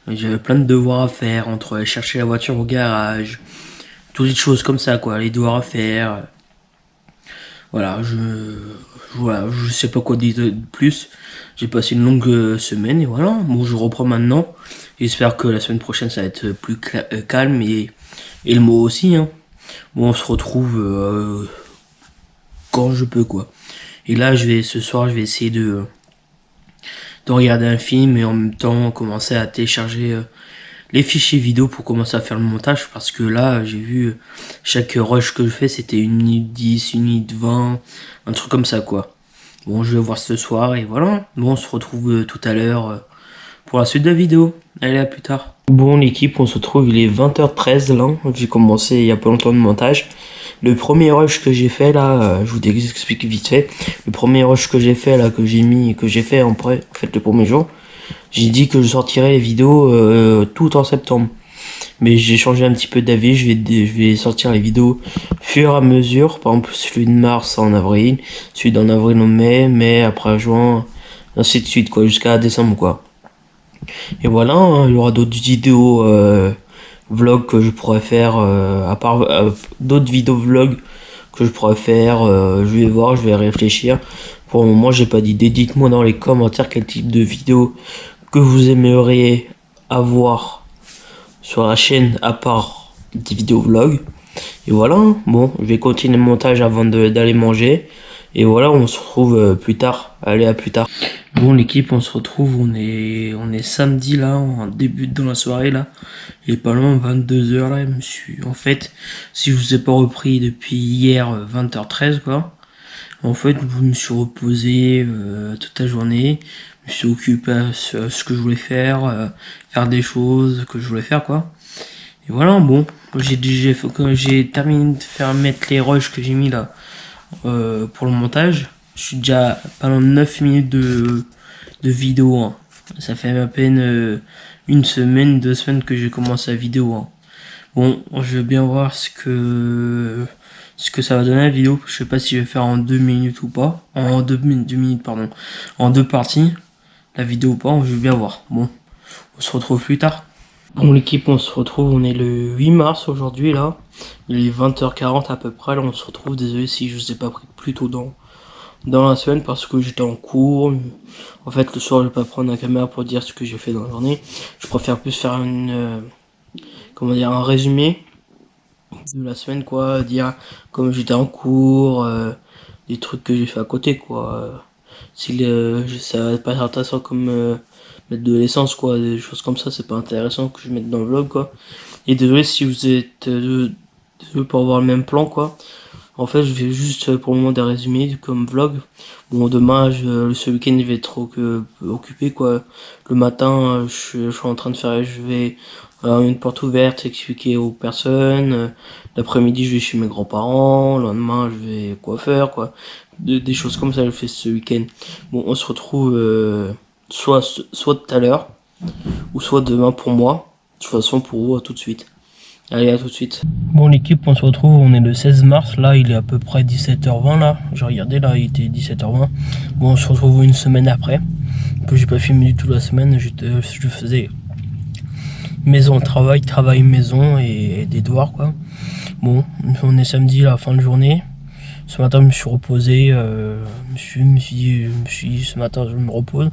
A: J'avais plein de devoirs à faire, entre aller chercher la voiture au garage, toutes les choses comme ça quoi, les devoirs à faire. Voilà, je sais pas quoi dire de plus. J'ai passé une longue semaine et voilà, bon je reprends maintenant. J'espère que la semaine prochaine ça va être plus calme et le mot aussi hein. Bon on se retrouve quand je peux quoi. Et là ce soir je vais essayer de regarder un film et en même temps commencer à télécharger les fichiers vidéo pour commencer à faire le montage, parce que là j'ai vu chaque rush que je fais c'était 1 minute 10, 1 minute 20, un truc comme ça quoi. Bon, je vais voir ce soir et voilà. Bon, on se retrouve tout à l'heure pour la suite de la vidéo. Allez, à plus tard. Bon, l'équipe, on se retrouve, il est 20h13 là. J'ai commencé il y a pas longtemps le montage. Le premier rush que j'ai fait là, je vous explique vite fait. Le premier rush que j'ai fait là, que j'ai fait en fait le premier jour, j'ai dit que je sortirais les vidéos tout en septembre. Mais j'ai changé un petit peu d'avis, je vais sortir les vidéos fur et à mesure. Par exemple, celui de mars en avril, celui d'en avril en mai, mai après juin, ainsi de suite quoi, jusqu'à décembre quoi. Et voilà, hein, il y aura d'autres vidéos vlogs que je pourrais faire, à part d'autres vidéos vlogs que je pourrais faire, je vais voir, je vais réfléchir. Pour le moment, j'ai pas d'idée. Dites-moi dans les commentaires quel type de vidéo que vous aimeriez avoir sur la chaîne à part des vidéos vlogs. Et voilà, hein. Bon, je vais continuer le montage avant d'aller manger. Et voilà, on se retrouve plus tard. Allez, à plus tard. Bon, l'équipe, on se retrouve, on est samedi là, on débute dans la soirée là. Il est pas loin 22h là, en fait, si je vous ai pas repris depuis hier 20h13 quoi. En fait, je me suis reposé toute la journée, je me suis occupé à ce que je voulais faire, faire des choses que je voulais faire quoi. Et voilà, bon, j'ai terminé de mettre les rushs que j'ai mis là pour le montage. Je suis déjà pas loin de 9 minutes de vidéo, hein. Ça fait à peine 1 semaine, 2 semaines que j'ai commencé la vidéo, hein. Bon, je vais bien voir ce que ça va donner la vidéo. Je sais pas si je vais faire en 2 minutes ou pas. En 2 minutes, pardon. En 2 parties. La vidéo ou pas, je vais bien voir. Bon, on se retrouve plus tard. Bon, l'équipe, on se retrouve, on est le 8 mars aujourd'hui là. Il est 20h40 à peu près. Là, on se retrouve. Désolé si je vous ai pas pris plus tôt dans la semaine parce que j'étais en cours. En fait, le soir, je vais pas prendre la caméra pour dire ce que j'ai fait dans la journée. Je préfère plus faire un résumé de la semaine quoi, dire comme j'étais en cours, des trucs que j'ai fait à côté quoi. Si ça va pas être intéressant comme mettre de l'essence quoi, des choses comme ça, c'est pas intéressant que je mette dans le vlog quoi. Et désolé si vous êtes désolé pour avoir le même plan quoi. En fait, je vais juste pour le moment des résumés comme vlog. Bon, demain, ce week-end, je vais être occupé quoi. Le matin, je suis en train de faire, je vais une porte ouverte, expliquer aux personnes. L'après-midi, je vais chez mes grands-parents. Le lendemain, je vais coiffeur quoi. Des choses comme ça, je fais ce week-end. Bon, on se retrouve soit tout à l'heure ou soit demain pour moi. De toute façon, pour vous, à tout de suite. Allez, à tout de suite. Bon, l'équipe, on se retrouve, on est le 16 mars, là, il est à peu près 17h20, là. J'ai regardé, là, il était 17h20. Bon, on se retrouve une semaine après, que j'ai pas filmé du tout la semaine, je faisais maison, travail, maison et des devoirs, quoi. Bon, on est samedi, là, fin de journée. Ce matin, je me suis reposé, ce matin, je me repose.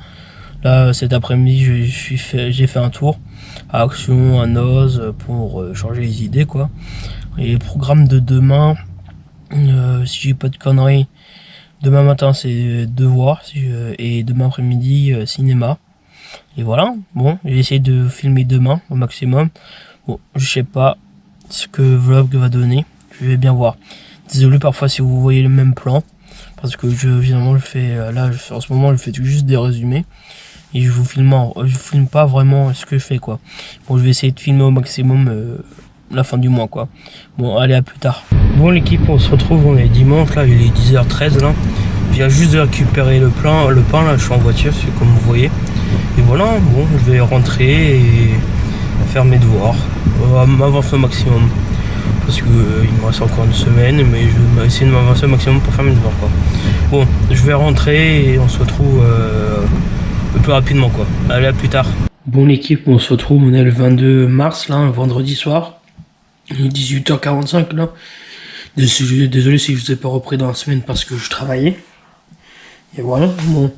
A: Là, cet après-midi, j'ai fait un tour à Action, à Noz, pour changer les idées, quoi. Et le programme de demain, si j'ai pas de conneries, demain matin, c'est devoir, et demain après-midi, cinéma. Et voilà, bon, j'ai essayé de filmer demain au maximum. Bon, je sais pas ce que vlog va donner, je vais bien voir. Désolé parfois si vous voyez le même plan, parce que évidemment, je fais, là, en ce moment, je fais juste des résumés. Et je vous filme pas vraiment ce que je fais quoi. Bon, je vais essayer de filmer au maximum la fin du mois quoi. Bon, allez, à plus tard. Bon, l'équipe, on se retrouve, on est dimanche là, il est 10h13 là. Je viens juste de récupérer le pain là, je suis en voiture, c'est comme vous voyez. Et voilà, bon, je vais rentrer et faire mes devoirs, m'avancer au maximum. Parce que il me reste encore une semaine, mais je vais essayer de m'avancer au maximum pour faire mes devoirs quoi. Bon, je vais rentrer et on se retrouve un peu rapidement quoi. Allez, à plus tard. Bon, l'équipe, on se retrouve, on est le 22 mars là, un vendredi soir. Il est 18h45 là. Désolé si je vous ai pas repris dans la semaine parce que je travaillais. Et voilà, bon,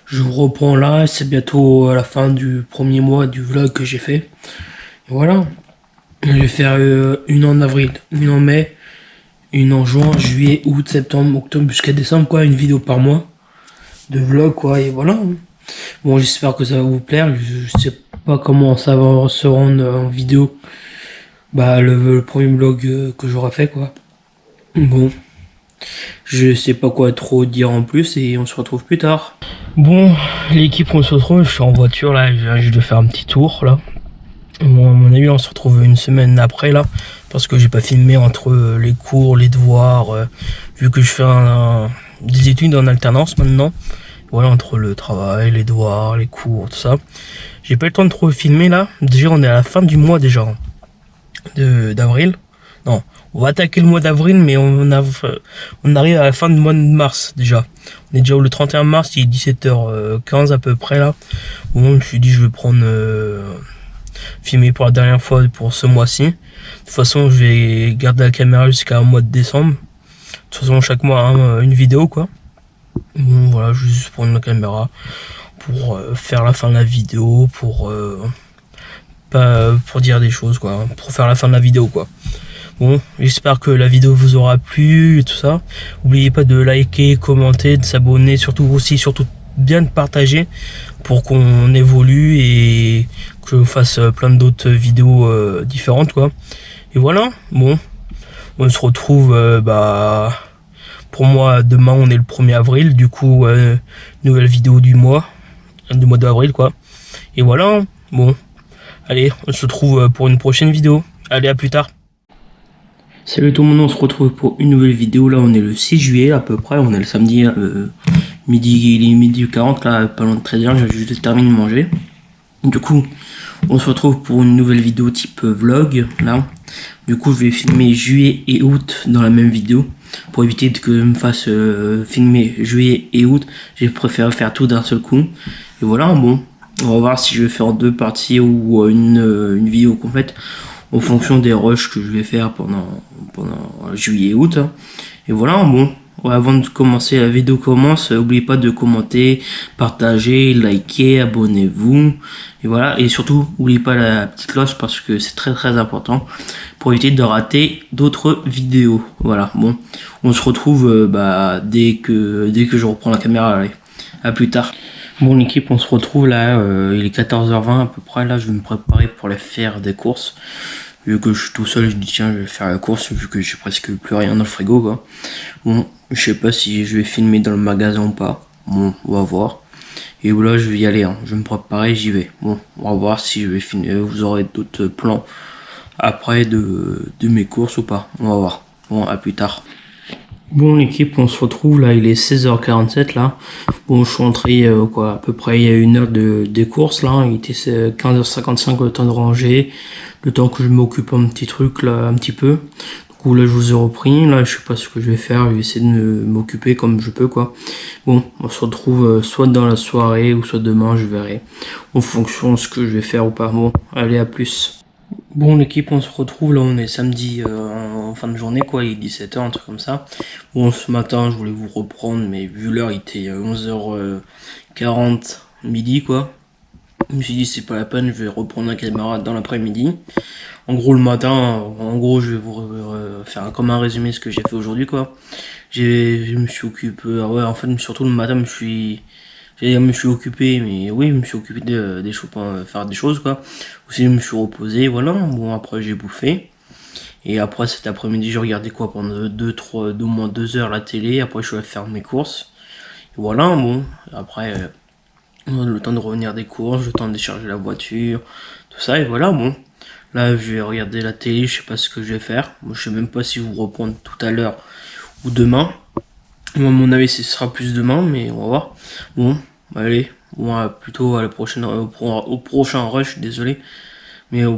A: je vous reprends là, c'est bientôt à la fin du premier mois du vlog que j'ai fait. Et voilà, je vais faire une en avril, une en mai, une en juin, juillet, août, septembre, octobre jusqu'à décembre quoi, une vidéo par mois de vlog quoi, et voilà. Bon, j'espère que ça va vous plaire. Je sais pas comment ça va se rendre en vidéo. Bah, le premier vlog que j'aurai fait, quoi. Bon, je sais pas quoi trop dire en plus et on se retrouve plus tard. Bon, l'équipe, on se retrouve. Je suis en voiture là. Je viens juste de faire un petit tour là. Bon, à mon avis, on se retrouve une semaine après là. Parce que j'ai pas filmé entre les cours, les devoirs. Vu que je fais des études en alternance maintenant. Voilà, entre le travail, les devoirs, les cours, tout ça. J'ai pas eu le temps de trop filmer là. Déjà, on est à la fin du mois déjà. D'avril. Non, on va attaquer le mois d'avril, mais on arrive à la fin du mois de mars déjà. On est déjà le 31 mars, il est 17h15 à peu près là. Bon, je me suis dit je vais prendre filmer pour la dernière fois pour ce mois-ci. De toute façon, je vais garder la caméra jusqu'à mois de décembre. De toute façon, chaque mois hein, une vidéo quoi. Bon voilà, je vais juste prendre la caméra pour faire la fin de la vidéo, pour dire des choses quoi, pour faire la fin de la vidéo quoi. Bon, j'espère que la vidéo vous aura plu et tout ça. N'oubliez pas de liker, commenter, de s'abonner, surtout bien de partager pour qu'on évolue et que je fasse plein d'autres vidéos différentes quoi. Et voilà, bon, on se retrouve pour moi demain on est le 1er avril, du coup nouvelle vidéo du mois d'avril quoi. Et voilà, bon, allez, on se retrouve pour une prochaine vidéo. Allez, à plus tard. Salut tout le monde, on se retrouve pour une nouvelle vidéo. Là on est le 6 juillet à peu près, on est le samedi midi 40 là, pas loin de 13h, j'ai juste terminé de manger. Du coup on se retrouve pour une nouvelle vidéo type vlog là. Du coup je vais filmer juillet et août dans la même vidéo. Pour éviter que je me fasse filmer juillet et août, j'ai préféré faire tout d'un seul coup. Et voilà, bon, on va voir si je vais faire en 2 parties ou une vidéo complète en fonction des rushs que je vais faire pendant juillet et août. Et voilà, bon, avant de commencer la vidéo commence, n'oubliez pas de commenter, partager, liker, abonnez-vous. Et voilà, et surtout, n'oubliez pas la petite cloche parce que c'est très important pour éviter de rater d'autres vidéos. Voilà, bon, on se retrouve dès que je reprends la caméra. Allez, à plus tard. Bon l'équipe, on se retrouve là, il est 14h20 à peu près, là je vais me préparer pour aller faire des courses. Vu que je suis tout seul, je dis tiens je vais faire la course vu que j'ai presque plus rien dans le frigo quoi. Bon, je sais pas si je vais filmer dans le magasin ou pas. Bon, on va voir. Et là je vais y aller, hein. Je vais me préparer, j'y vais. Bon, on va voir si je vais filmer, vous aurez d'autres plans après de mes courses ou pas. On va voir. Bon, à plus tard. Bon l'équipe, on se retrouve là, il est 16h47 là. Bon, je suis rentré à peu près il y a 1 heure des courses là. Il était 15h55 le temps de ranger, le temps que je m'occupe un petit truc là, un petit peu. Du coup là je vous ai repris, là je sais pas ce que je vais faire, je vais essayer de m'occuper comme je peux quoi. Bon, on se retrouve soit dans la soirée ou soit demain, je verrai en fonction de ce que je vais faire ou pas. Bon, allez à plus. Bon l'équipe, on se retrouve là, on est samedi en fin de journée quoi, il est 17h, un truc comme ça. Bon, ce matin je voulais vous reprendre mais vu l'heure il était 11h40 midi quoi. Je me suis dit c'est pas la peine, je vais reprendre la caméra dans l'après-midi. En gros le matin, je vais vous faire comme un résumé ce que j'ai fait aujourd'hui quoi. Je me suis occupé, ouais en fait surtout le matin je me suis occupé, mais oui, je me suis occupé des choses, faire des choses quoi. Aussi, je me suis reposé, voilà. Bon, après, j'ai bouffé. Et après, cet après-midi, j'ai regardé quoi pendant au moins 2 heures la télé. Après, je suis allé faire mes courses. Et voilà, bon. Après, le temps de revenir des courses, le temps de décharger la voiture, tout ça. Et voilà, bon. Là, je vais regarder la télé, je sais pas ce que je vais faire. Moi, je sais même pas si vous reprendre tout à l'heure ou demain. Moi, à mon avis, ce sera plus demain, mais on va voir. Bon, allez, bon, plutôt à la prochaine, au prochain rush, désolé. Mais je vais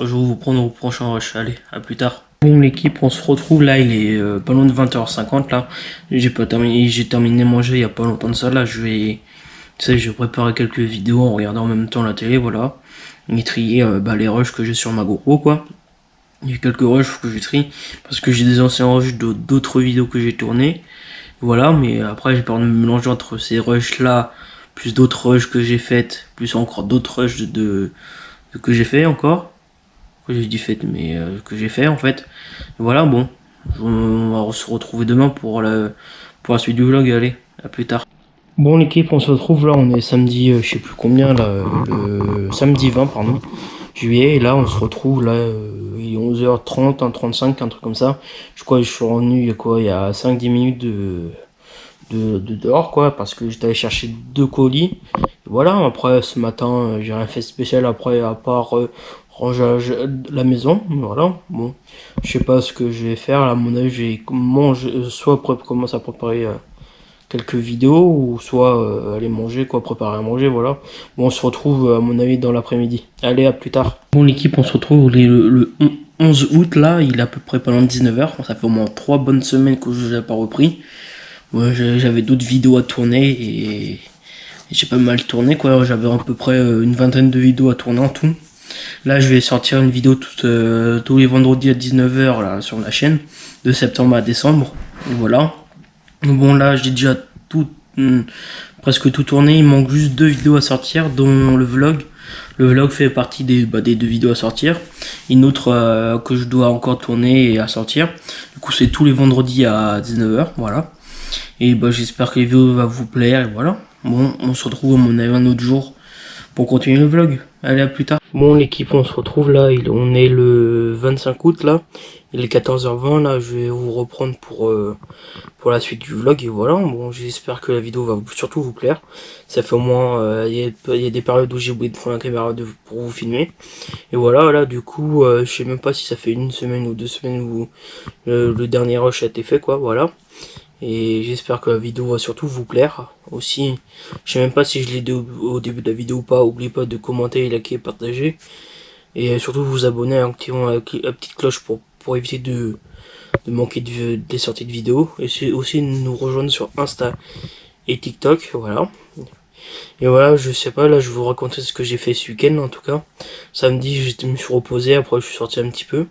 A: vous prendre au prochain rush. Allez, à plus tard. Bon, l'équipe, on se retrouve là, il est pas loin de 20h50 là. J'ai terminé de manger il y a pas longtemps de ça. Là, je vais préparer quelques vidéos en regardant en même temps la télé, voilà. Et trier les rushs que j'ai sur ma GoPro, quoi. Il y a quelques rushs que je trie parce que j'ai des anciens rushs d'autres vidéos que j'ai tournées. Voilà, mais après j'ai peur de me mélanger entre ces rushs là, plus d'autres rushs que j'ai faites, plus encore d'autres rushs que j'ai fait encore. Que j'ai dit fait, mais que j'ai fait en fait. Et voilà, bon, on va se retrouver demain pour la suite du vlog, allez, à plus tard. Bon l'équipe, on se retrouve là, on est samedi, je sais plus combien là, le samedi 20 pardon, juillet, et là on se retrouve là, il est 11h30, 1h35, un truc comme ça. Je crois que je suis revenu il y a 5-10 minutes de dehors quoi, parce que j'étais allé chercher 2 colis. Voilà, après ce matin, j'ai rien fait de spécial après à part ranger la maison, voilà. Bon, je sais pas ce que je vais faire, là, à mon avis, j'ai mangé, soit commencer à préparer quelques vidéos ou soit aller manger quoi, préparer à manger, voilà. Bon, on se retrouve à mon avis dans l'après-midi. Allez, à plus tard. Bon l'équipe, on se retrouve le 11 août là, il est à peu près pendant 19h. Ça fait au moins 3 bonnes semaines que je n'ai pas repris. Ouais, j'avais d'autres vidéos à tourner et j'ai pas mal tourné quoi. J'avais à peu près une vingtaine de vidéos à tourner en tout. Là, je vais sortir une vidéo tous les vendredis à 19h là sur la chaîne, de septembre à décembre. Et voilà. Bon là, j'ai déjà tout, presque tout tourné. Il manque juste 2 vidéos à sortir, dont le vlog. Le vlog fait partie des 2 vidéos à sortir. Une autre que je dois encore tourner et à sortir. Du coup, c'est tous les vendredis à 19h. Voilà. Et bah, j'espère que les vidéos vont vous plaire. Et voilà. Bon, on se retrouve à mon avis un autre jour pour continuer le vlog. Allez, à plus tard. Bon, l'équipe, on se retrouve là. On est le 25 août là. Il est 14h20 là. Je vais vous reprendre pour la suite du vlog. Et voilà. Bon, j'espère que la vidéo va surtout vous plaire. Ça fait au moins. Il y a des périodes où j'ai oublié de prendre la caméra pour vous filmer. Et voilà, là, du coup, je sais même pas si ça fait une semaine ou 2 semaines où le dernier rush a été fait, quoi. Voilà. Et j'espère que la vidéo va surtout vous plaire. Aussi, je sais même pas si je l'ai dit au début de la vidéo ou pas. N'oubliez pas de commenter, liker, partager. Et surtout vous abonner en activant la petite cloche pour éviter de manquer des sorties de vidéos. Et c'est aussi nous rejoindre sur Insta et TikTok. Voilà. Et voilà, je sais pas, là je vais vous raconter ce que j'ai fait ce week-end en tout cas. Samedi, me suis reposé, après je suis sorti un petit peu.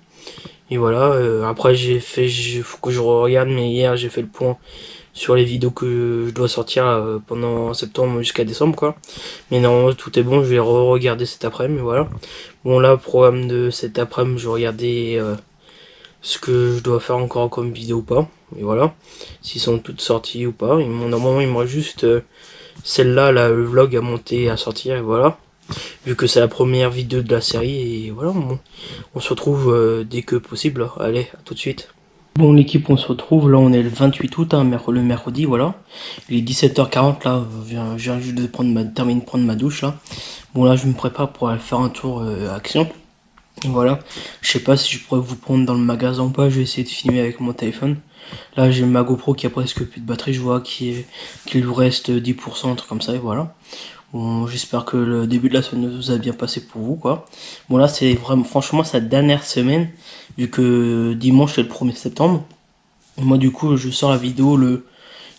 A: Et voilà, après faut que je regarde, mais hier j'ai fait le point sur les vidéos que je dois sortir pendant septembre jusqu'à décembre quoi. Mais normalement tout est bon, je vais re-regarder cet après-midi, voilà. Bon là, programme de cet après-midi, je vais regarder ce que je dois faire encore comme vidéo ou pas. Et voilà, s'ils sont toutes sorties ou pas. Normalement il me reste juste celle-là, là, le vlog à monter, à sortir, et voilà. Vu que c'est la première vidéo de la série, et voilà, on se retrouve dès que possible. Allez, à tout de suite. Bon l'équipe, on se retrouve, là on est le 28 août, hein, le mercredi, voilà. Il est 17h40 là, je viens juste de terminer de prendre ma douche là. Bon là je me prépare pour aller faire un tour action. Voilà, je sais pas si je pourrais vous prendre dans le magasin ou pas, je vais essayer de filmer avec mon téléphone. Là j'ai ma GoPro qui a presque plus de batterie, je vois qu'il lui reste 10%, un truc comme ça, et voilà. Bon, j'espère que le début de la semaine vous a bien passé pour vous, quoi. Bon là c'est vraiment, franchement, sa dernière semaine, vu que dimanche c'est le 1er septembre. Et moi du coup je sors la vidéo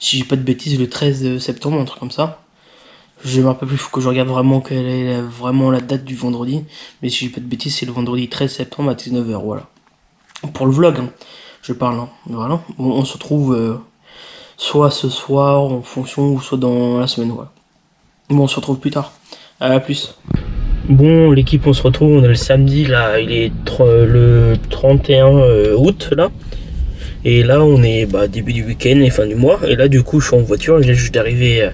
A: si j'ai pas de bêtises, le 13 septembre, un truc comme ça. Je me rappelle plus, il faut que je regarde vraiment quelle est vraiment la date du vendredi. Mais si j'ai pas de bêtises, c'est le vendredi 13 septembre à 19h, voilà. Pour le vlog, hein, je parle, hein. Voilà. On se retrouve soit ce soir en fonction ou soit dans la semaine, voilà. Bon, on se retrouve plus tard. À plus. Bon, l'équipe, on se retrouve, on est le samedi, là, il est le 31 août, là. Et là, on est début du week-end et fin du mois. Et là, du coup, je suis en voiture, je viens juste d'arriver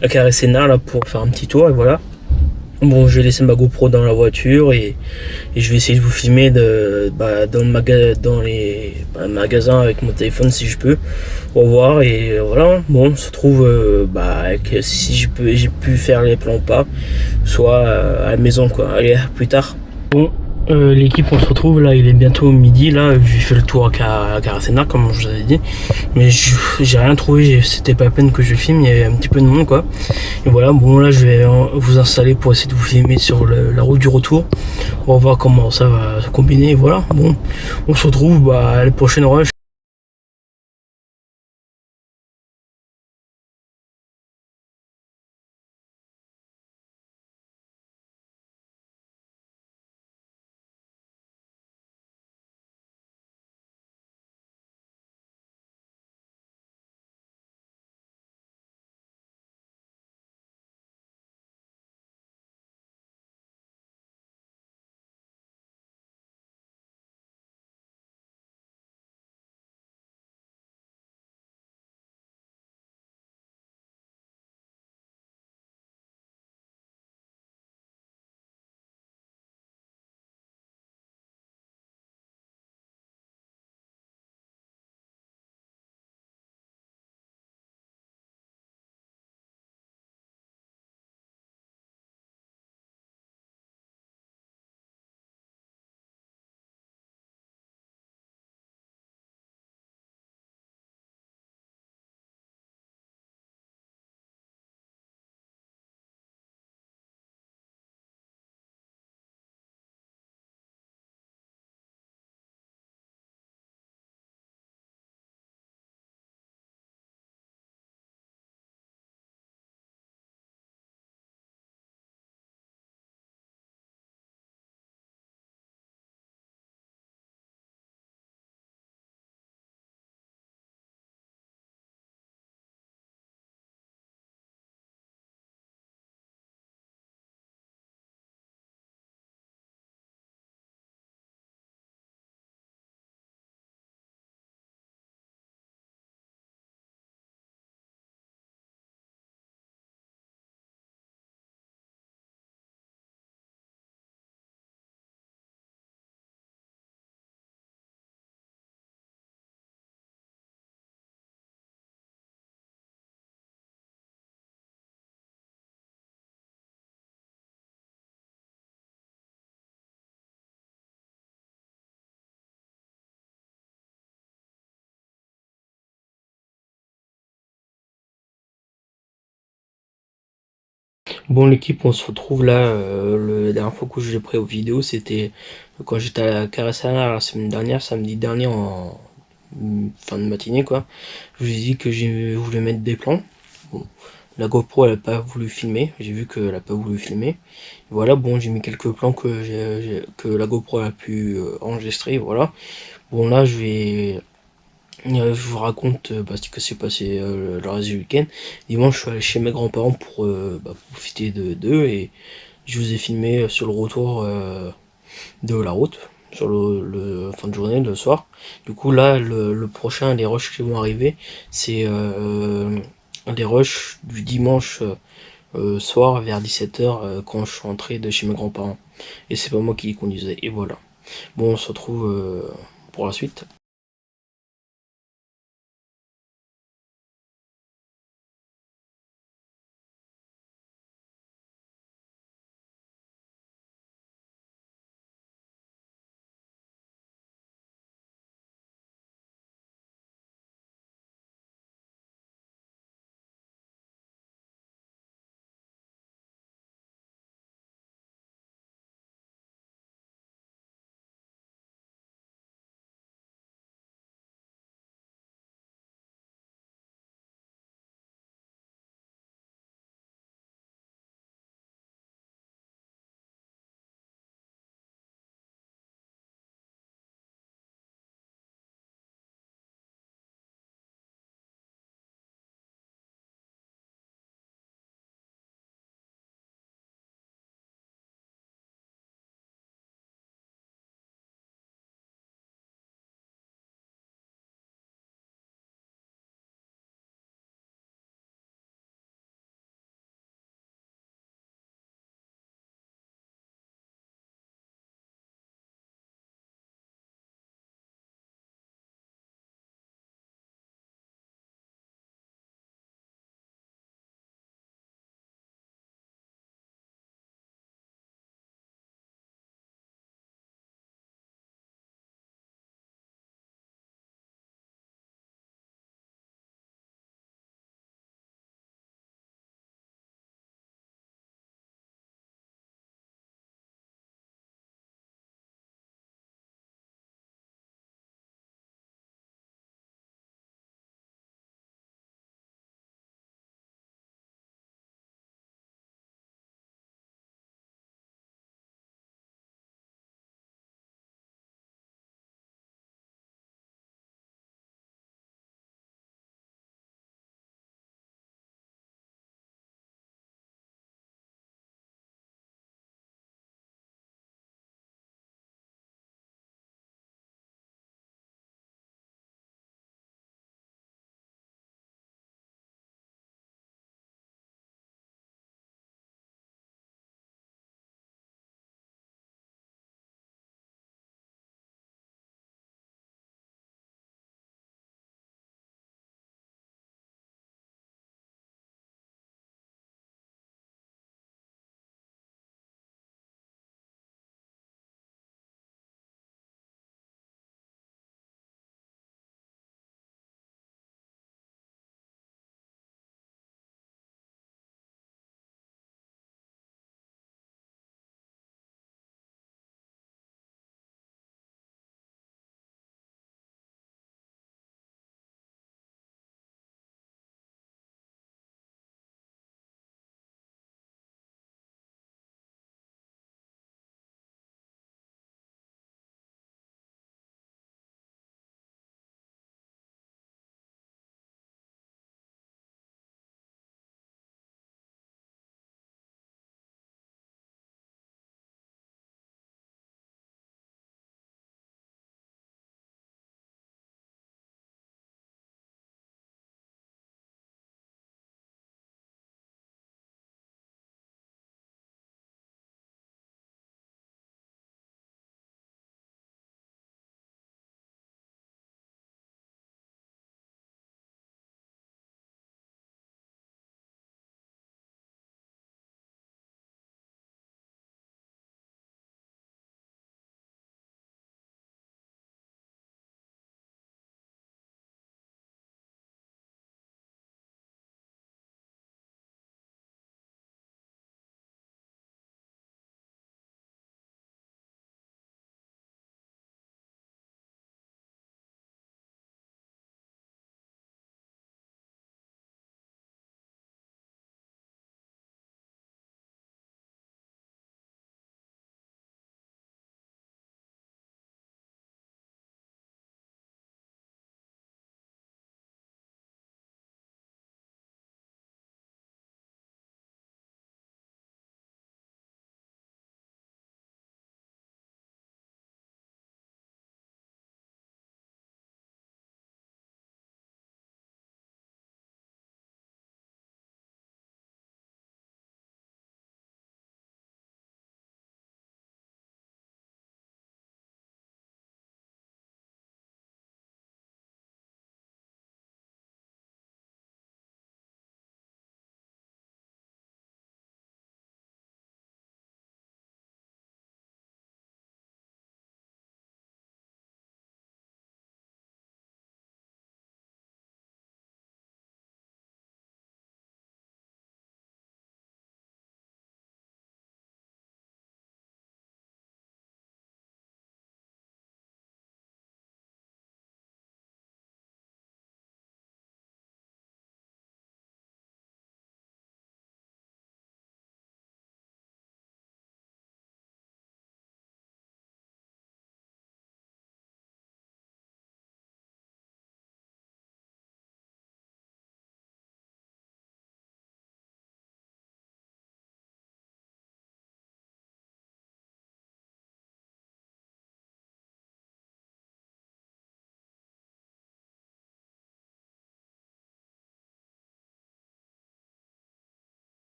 A: à Carré-Sénart, là, pour faire un petit tour, et voilà. Bon, j'ai laissé ma GoPro dans la voiture et je vais essayer de vous filmer dans les magasins avec mon téléphone si je peux. Au revoir et voilà. Bon, on se retrouve si j'ai pu faire les plans ou pas, soit à la maison quoi. Allez, à plus tard. Bon, l'équipe, on se retrouve là, il est bientôt midi là, j'ai fait le tour à Caracena comme je vous avais dit, mais j'ai rien trouvé, c'était pas la peine que je filme, il y avait un petit peu de monde quoi. Et voilà, bon là je vais vous installer pour essayer de vous filmer sur la route du retour. On va voir comment ça va se combiner, et voilà. Bon, on se retrouve à la prochaine rush. Bon l'équipe, on se retrouve là, la dernière fois que j'ai pris aux vidéos, c'était quand j'étais à la Caressana la semaine dernière, samedi dernier en fin de matinée quoi. Je vous ai dit que je voulais mettre des plans. Bon, la GoPro elle a pas voulu filmer, j'ai vu qu'elle a pas voulu filmer. Voilà, bon j'ai mis quelques plans que la GoPro a pu enregistrer, voilà. Bon là je vous raconte ce que s'est passé le reste du week-end. Dimanche je suis allé chez mes grands-parents pour profiter d'eux et je vous ai filmé sur le retour de la route, sur le fin de journée, le soir. Du coup, là, le prochain, les rushs qui vont arriver, c'est les rushs du dimanche soir vers 17h quand je suis rentré de chez mes grands-parents. Et c'est pas moi qui les conduisais. Et voilà. Bon, on se retrouve pour la suite.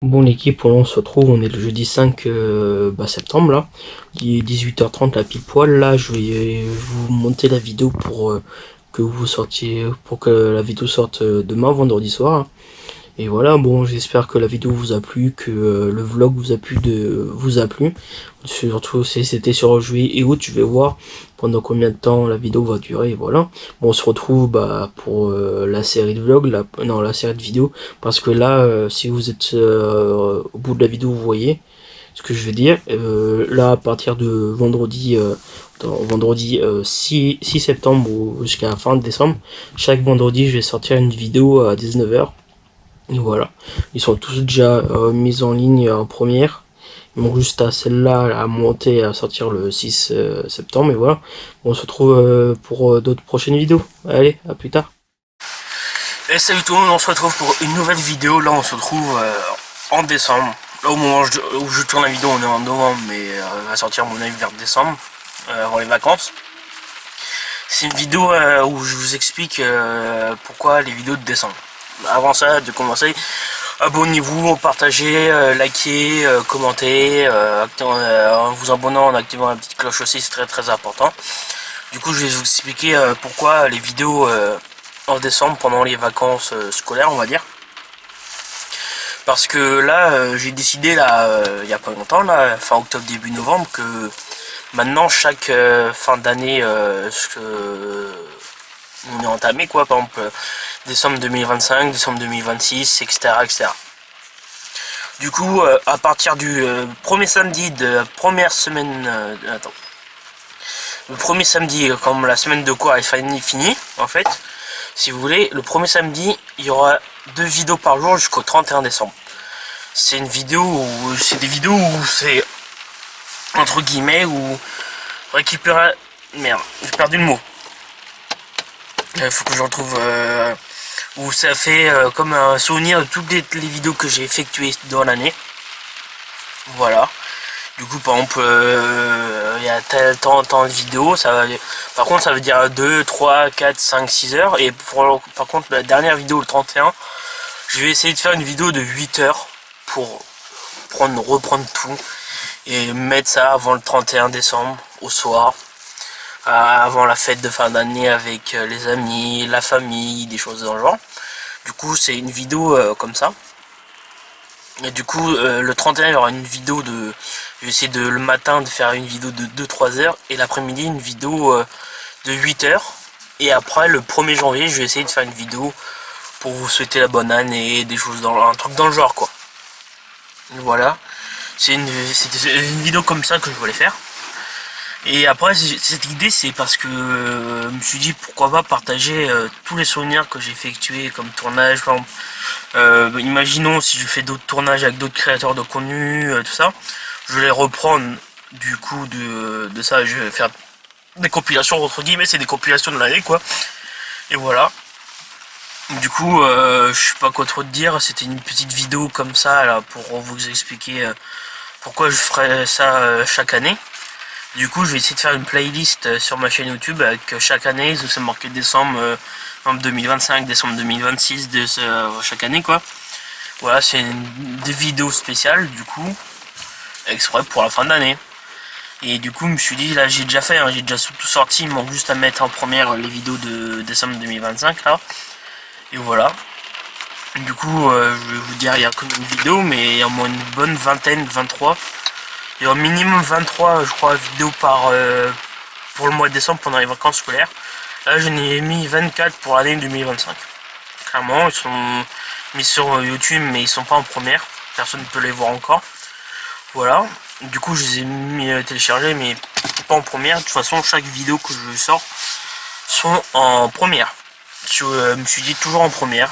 A: Bon l'équipe, on se retrouve, on est le jeudi 5 septembre là, il est 18h30 là pile poil, là je vais vous monter la vidéo pour que vous sortiez, pour que la vidéo sorte demain vendredi soir. Et voilà, bon j'espère que la vidéo vous a plu, que le vlog vous a plu. Surtout si c'était sur juillet et août, je vais voir pendant combien de temps la vidéo va durer, et voilà. Bon, on se retrouve pour la série de vlog, la série de vidéos, parce que là, si vous êtes au bout de la vidéo, vous voyez ce que je veux dire. Là, à partir de vendredi 6 septembre jusqu'à la fin de décembre, chaque vendredi, je vais sortir une vidéo à 19h. Voilà, ils sont tous déjà mis en ligne en première. Ils manquent juste à celle-là à monter, à sortir le 6 septembre. Et voilà, on se retrouve pour d'autres prochaines vidéos. Allez, à plus tard. Et salut tout le monde, on se retrouve pour une nouvelle vidéo. Là, on se retrouve en décembre. Là, au moment où je tourne la vidéo, on est en novembre, mais elle va sortir à mon avis vers décembre, avant les vacances. C'est une vidéo où je vous explique pourquoi les vidéos de décembre. Avant ça, de commencer, abonnez-vous, partagez, likez, commentez, en vous abonnant, en activant la petite cloche aussi, c'est très très important. Du coup, je vais vous expliquer pourquoi les vidéos en décembre, pendant les vacances scolaires, on va dire. Parce que là, j'ai décidé, là, il n'y a pas longtemps, là, fin octobre, début novembre, que maintenant, chaque fin d'année, on est entamé, quoi, par exemple, décembre 2025, décembre 2026, etc. etc. Du coup, à partir du premier samedi de la première semaine... le premier samedi, comme la semaine de quoi est finie, en fait, si vous voulez, le premier samedi, il y aura 2 vidéos par jour jusqu'au 31 décembre. C'est une vidéo où... C'est des vidéos où c'est... Entre guillemets, où... Récupérer... Merde, j'ai perdu le mot. Il faut que je retrouve... où ça fait comme un souvenir de toutes les vidéos que j'ai effectuées dans l'année. Voilà. Du coup, par exemple, il y a tant de vidéos. Par contre, ça veut dire 2, 3, 4, 5, 6 heures. Et par contre, la dernière vidéo, le 31, je vais essayer de faire une vidéo de 8 heures pour reprendre tout. Et mettre ça avant le 31 décembre, au soir. Avant la fête de fin d'année avec les amis, la famille, des choses dans le genre. Du coup, c'est une vidéo comme ça. Et du coup, le 31, il y aura une vidéo de... Je vais essayer le matin de faire une vidéo de 2-3 heures. Et l'après-midi, une vidéo de 8 heures. Et après, le 1er janvier, je vais essayer de faire une vidéo pour vous souhaiter la bonne année, des choses un truc dans le genre, quoi. Voilà. C'était une vidéo comme ça que je voulais faire. Et après, cette idée, c'est parce que je me suis dit pourquoi pas partager tous les souvenirs que j'ai effectués comme tournage. Par exemple, imaginons si je fais d'autres tournages avec d'autres créateurs de contenu, tout ça. Je vais les reprendre du coup de ça. Je vais faire des compilations, entre guillemets, c'est des compilations de l'année, quoi. Et voilà. Du coup, je sais pas quoi trop te dire. C'était une petite vidéo comme ça là pour vous expliquer pourquoi je ferais ça chaque année. Du coup, je vais essayer de faire une playlist sur ma chaîne YouTube avec chaque année, c'est marqué décembre 2025, décembre 2026, chaque année, quoi. Voilà, c'est des vidéos spéciales, du coup, exprès pour la fin d'année. Et du coup, je me suis dit, là, j'ai déjà fait, hein, j'ai déjà tout sorti, il manque juste à mettre en première les vidéos de décembre 2025, là. Et voilà. Du coup, je vais vous dire, il y a combien de vidéos, mais il y a au moins une bonne vingtaine, 23. Il y a au minimum 23, je crois, vidéos pour le mois de décembre pendant les vacances scolaires. Là, j'en ai mis 24 pour l'année 2025. Clairement, ils sont mis sur YouTube, mais ils sont pas en première. Personne ne peut les voir encore. Voilà. Du coup, je les ai mis téléchargés, mais pas en première. De toute façon, chaque vidéo que je sors sont en première. Je me suis dit toujours en première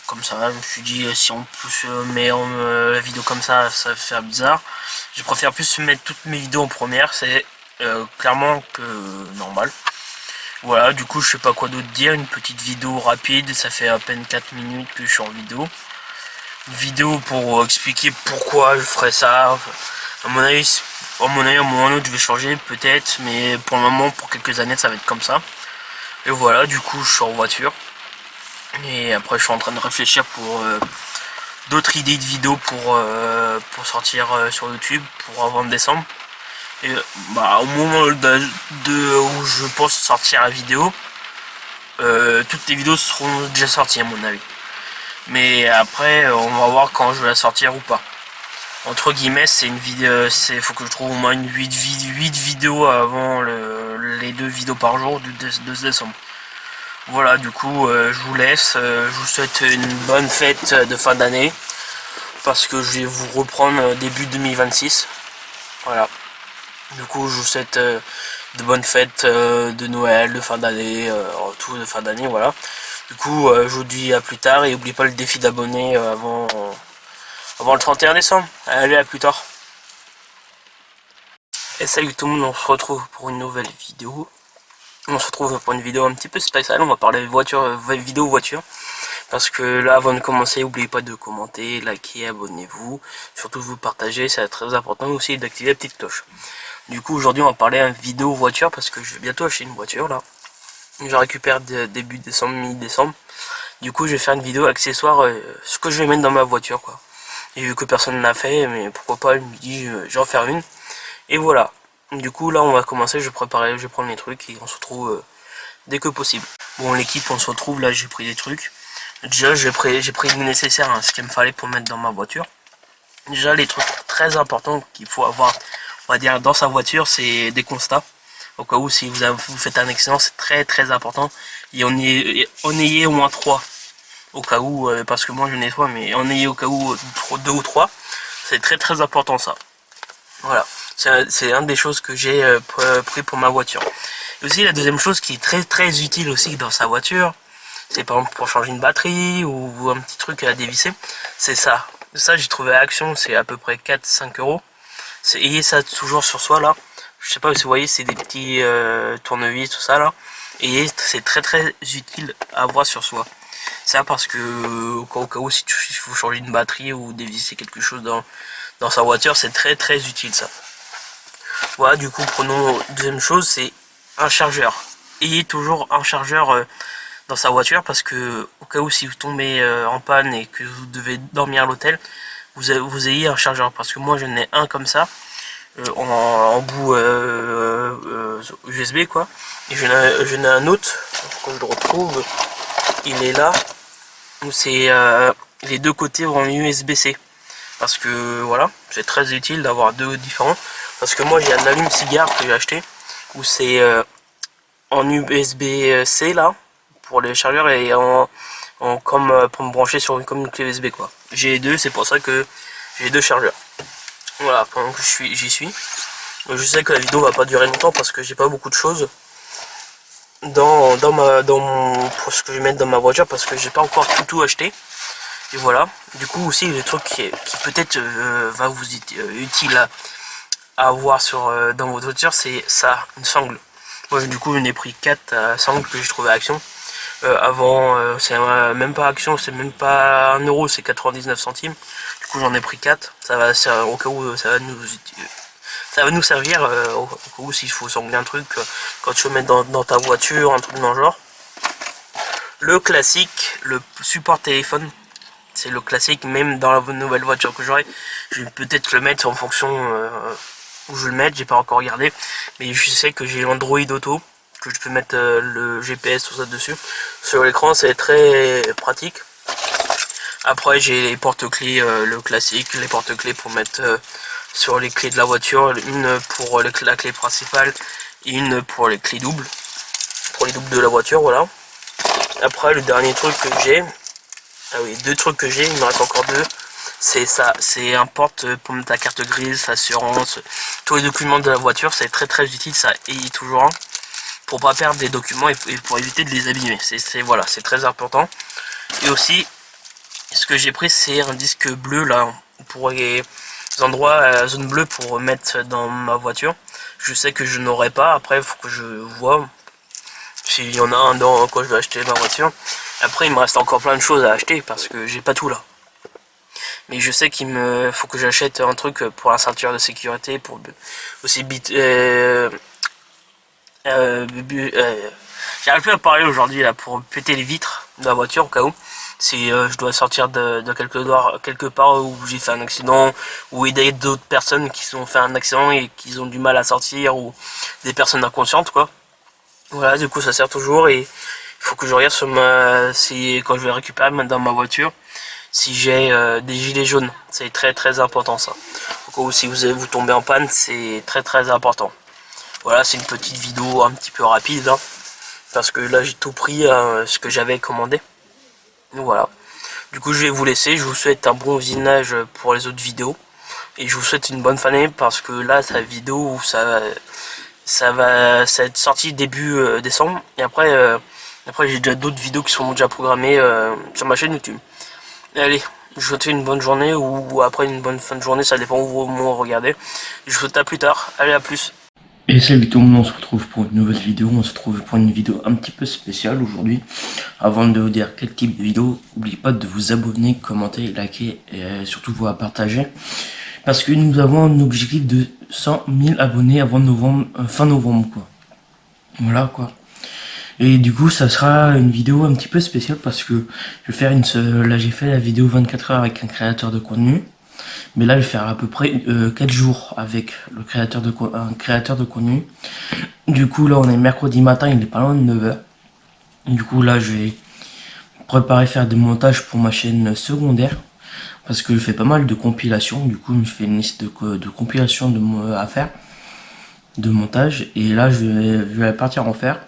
A: comme ça. Je me suis dit si on met la vidéo comme ça va faire bizarre. Je préfère plus mettre toutes mes vidéos en première, c'est clairement que normal. Voilà, du coup je sais pas quoi d'autre dire, une petite vidéo rapide, ça fait à peine 4 minutes que je suis en vidéo. Une vidéo pour expliquer pourquoi je ferais ça. À mon avis, à un moment ou autre je vais changer peut-être, mais pour le moment, pour quelques années ça va être comme ça. Et voilà, du coup je suis en voiture. Et après je suis en train de réfléchir pour d'autres idées de vidéos pour sortir sur YouTube pour avant de décembre. Et bah, au moment où je pense sortir la vidéo, toutes les vidéos seront déjà sorties à mon avis. Mais après on va voir quand je vais la sortir ou pas. Entre guillemets, c'est une vidéo, faut que je trouve au moins 8 vidéos avant les 2 vidéos par jour de décembre. Voilà, du coup, je vous laisse. Je vous souhaite une bonne fête de fin d'année. Parce que je vais vous reprendre début 2026. Voilà. Du coup, je vous souhaite de bonnes fêtes de Noël, de fin d'année, tout de fin d'année, voilà. Du coup, je vous dis à plus tard et n'oubliez pas le défi d'abonnés avant le 31 décembre. Allez, à plus tard. Et salut tout le monde, on se retrouve pour une nouvelle vidéo. On se retrouve pour une vidéo un petit peu spéciale, on va parler voiture, vidéo voiture. Parce que là, avant de commencer, n'oubliez pas de commenter, liker, abonnez-vous. Surtout vous partager, c'est très important aussi d'activer la petite cloche. Du coup, aujourd'hui, on va parler un vidéo voiture parce que je vais bientôt acheter une voiture là. Je récupère début décembre, mi-décembre. Du coup, je vais faire une vidéo accessoire, ce que je vais mettre dans ma voiture quoi. Et vu que personne ne l'a fait, mais pourquoi pas, je me dis, je vais en faire une. Et voilà. Du coup, là, on va commencer, je vais prendre les trucs et on se retrouve dès que possible. Bon, l'équipe, on se retrouve, là, j'ai pris des trucs. Déjà, j'ai pris le nécessaire, hein, ce qu'il me fallait pour mettre dans ma voiture. Déjà, les trucs très importants qu'il faut avoir, on va dire, dans sa voiture, c'est des constats. Au cas où, si vous faites un accident, c'est très important. Et en ayez au moins 3. Au cas où, parce que moi je n'ai 3, mais en ayez au cas où 2 ou 3. C'est très important ça. Voilà. C'est une des choses que j'ai pris pour ma voiture. Et aussi, la deuxième chose qui est très utile aussi dans sa voiture, c'est par exemple pour changer une batterie ou un petit truc à dévisser, c'est ça. Ça, j'ai trouvé à Action, c'est à peu près 4-5 euros. Ayez ça toujours sur soi là. Je sais pas si vous voyez, c'est des petits tournevis, tout ça là. Et c'est très utile à avoir sur soi. Ça parce que au cas où si il faut changer une batterie ou dévisser quelque chose dans sa voiture, c'est très utile ça. Voilà, du coup, prenons deuxième chose, c'est un chargeur. Ayez toujours un chargeur dans sa voiture parce que au cas où si vous tombez en panne et que vous devez dormir à l'hôtel, vous ayez un chargeur. Parce que moi, j'en ai un comme ça, en bout USB quoi. Et j'en ai un autre, quand je le retrouve, il est là, où c'est les deux côtés en USB-C. Parce que voilà, c'est très utile d'avoir deux différents. Parce que moi j'ai un allume-cigare que j'ai acheté, où c'est en USB-C là, pour les chargeurs, et comme pour me brancher sur comme une clé USB quoi. J'ai les deux, c'est pour ça que j'ai deux chargeurs. Voilà, pendant que j'y suis. Je sais que la vidéo va pas durer longtemps parce que j'ai pas beaucoup de choses pour ce que je vais mettre dans ma voiture parce que j'ai pas encore tout acheté. Et voilà. Du coup aussi le truc qui peut-être va vous être utile à avoir dans votre voiture, c'est ça, une sangle. Moi du coup j'en ai pris 4 sangles que j'ai trouvé à Action. Avant c'est même pas Action, c'est même pas 1 euro, c'est 99 centimes. Du coup j'en ai pris 4. Ça va au cas où ça va nous servir au cas où s'il faut sangler un truc quand tu veux mettre dans ta voiture, un truc dans le genre. Le classique, le support téléphone. C'est le classique, même dans la nouvelle voiture que j'aurai. Je vais peut-être le mettre en fonction où je le mette, j'ai pas encore regardé. Mais je sais que j'ai Android Auto, que je peux mettre le GPS, tout ça dessus. Sur l'écran, c'est très pratique. Après, j'ai les porte-clés, le classique, les porte-clés pour mettre sur les clés de la voiture. Une pour la clé principale et une pour les clés doubles. Pour les doubles de la voiture, voilà. Après, le dernier truc que j'ai, ah oui, 2 trucs que j'ai, il me reste encore 2. C'est ça, c'est un porte pour mettre ta carte grise, assurance, tous les documents de la voiture, c'est très utile, ça ayez toujours un pour pas perdre des documents et pour éviter de les abîmer. Voilà, c'est très important. Et aussi, ce que j'ai pris, c'est un disque bleu là pour les endroits zone bleue pour mettre dans ma voiture. Je sais que je n'aurai pas. Après, il faut que je vois s'il y en a un quand je vais acheter ma voiture. Après, il me reste encore plein de choses à acheter parce que j'ai pas tout là. Mais je sais qu'il me faut que j'achète un truc pour la ceinture de sécurité, pour aussi j'arrive plus à parler aujourd'hui là pour péter les vitres.
B: de la voiture au cas où. Si je dois sortir de quelque part où j'ai fait un accident, ou aider d'autres personnes qui ont fait un accident et qui ont du mal à sortir, ou des personnes inconscientes, quoi. Voilà, du coup ça sert toujours, et il faut que je regarde sur quand je vais récupérer dans ma voiture, si j'ai des gilets jaunes. C'est très très important ça. Au cas où si vous tombez en panne, c'est très très important. Voilà, c'est une petite vidéo un petit peu rapide, hein, parce que là j'ai tout pris ce que j'avais commandé. Donc voilà. Du coup je vais vous laisser, je vous souhaite un bon visionnage pour les autres vidéos. Et je vous souhaite une bonne fin d'année, parce que là sa vidéo ça va être sorti début décembre. Et après j'ai déjà d'autres vidéos qui sont déjà programmées sur ma chaîne YouTube. Et allez, je vous souhaite une bonne journée, ou après une bonne fin de journée, ça dépend où vous regardez. Je vous souhaite à plus tard, allez, à plus.
A: Et salut tout le monde, on se retrouve pour une nouvelle vidéo. On se retrouve pour une vidéo un petit peu spéciale aujourd'hui. Avant de vous dire quel type de vidéo, n'oubliez pas de vous abonner, commenter, liker et surtout vous partager. Parce que nous avons un objectif de 100 000 abonnés avant novembre, fin novembre quoi. Voilà quoi. Et du coup ça sera une vidéo un petit peu spéciale parce que je vais faire là j'ai fait la vidéo 24 heures avec un créateur de contenu. Mais là, je vais faire à peu près 4 jours avec un créateur de contenu. Du coup, là, on est mercredi matin, il est pas loin de 9h. Du coup, là, je vais préparer faire des montages pour ma chaîne secondaire. Parce que je fais pas mal de compilations. Du coup, je fais une liste de compilations à faire. De montage. Et là, je vais partir en faire.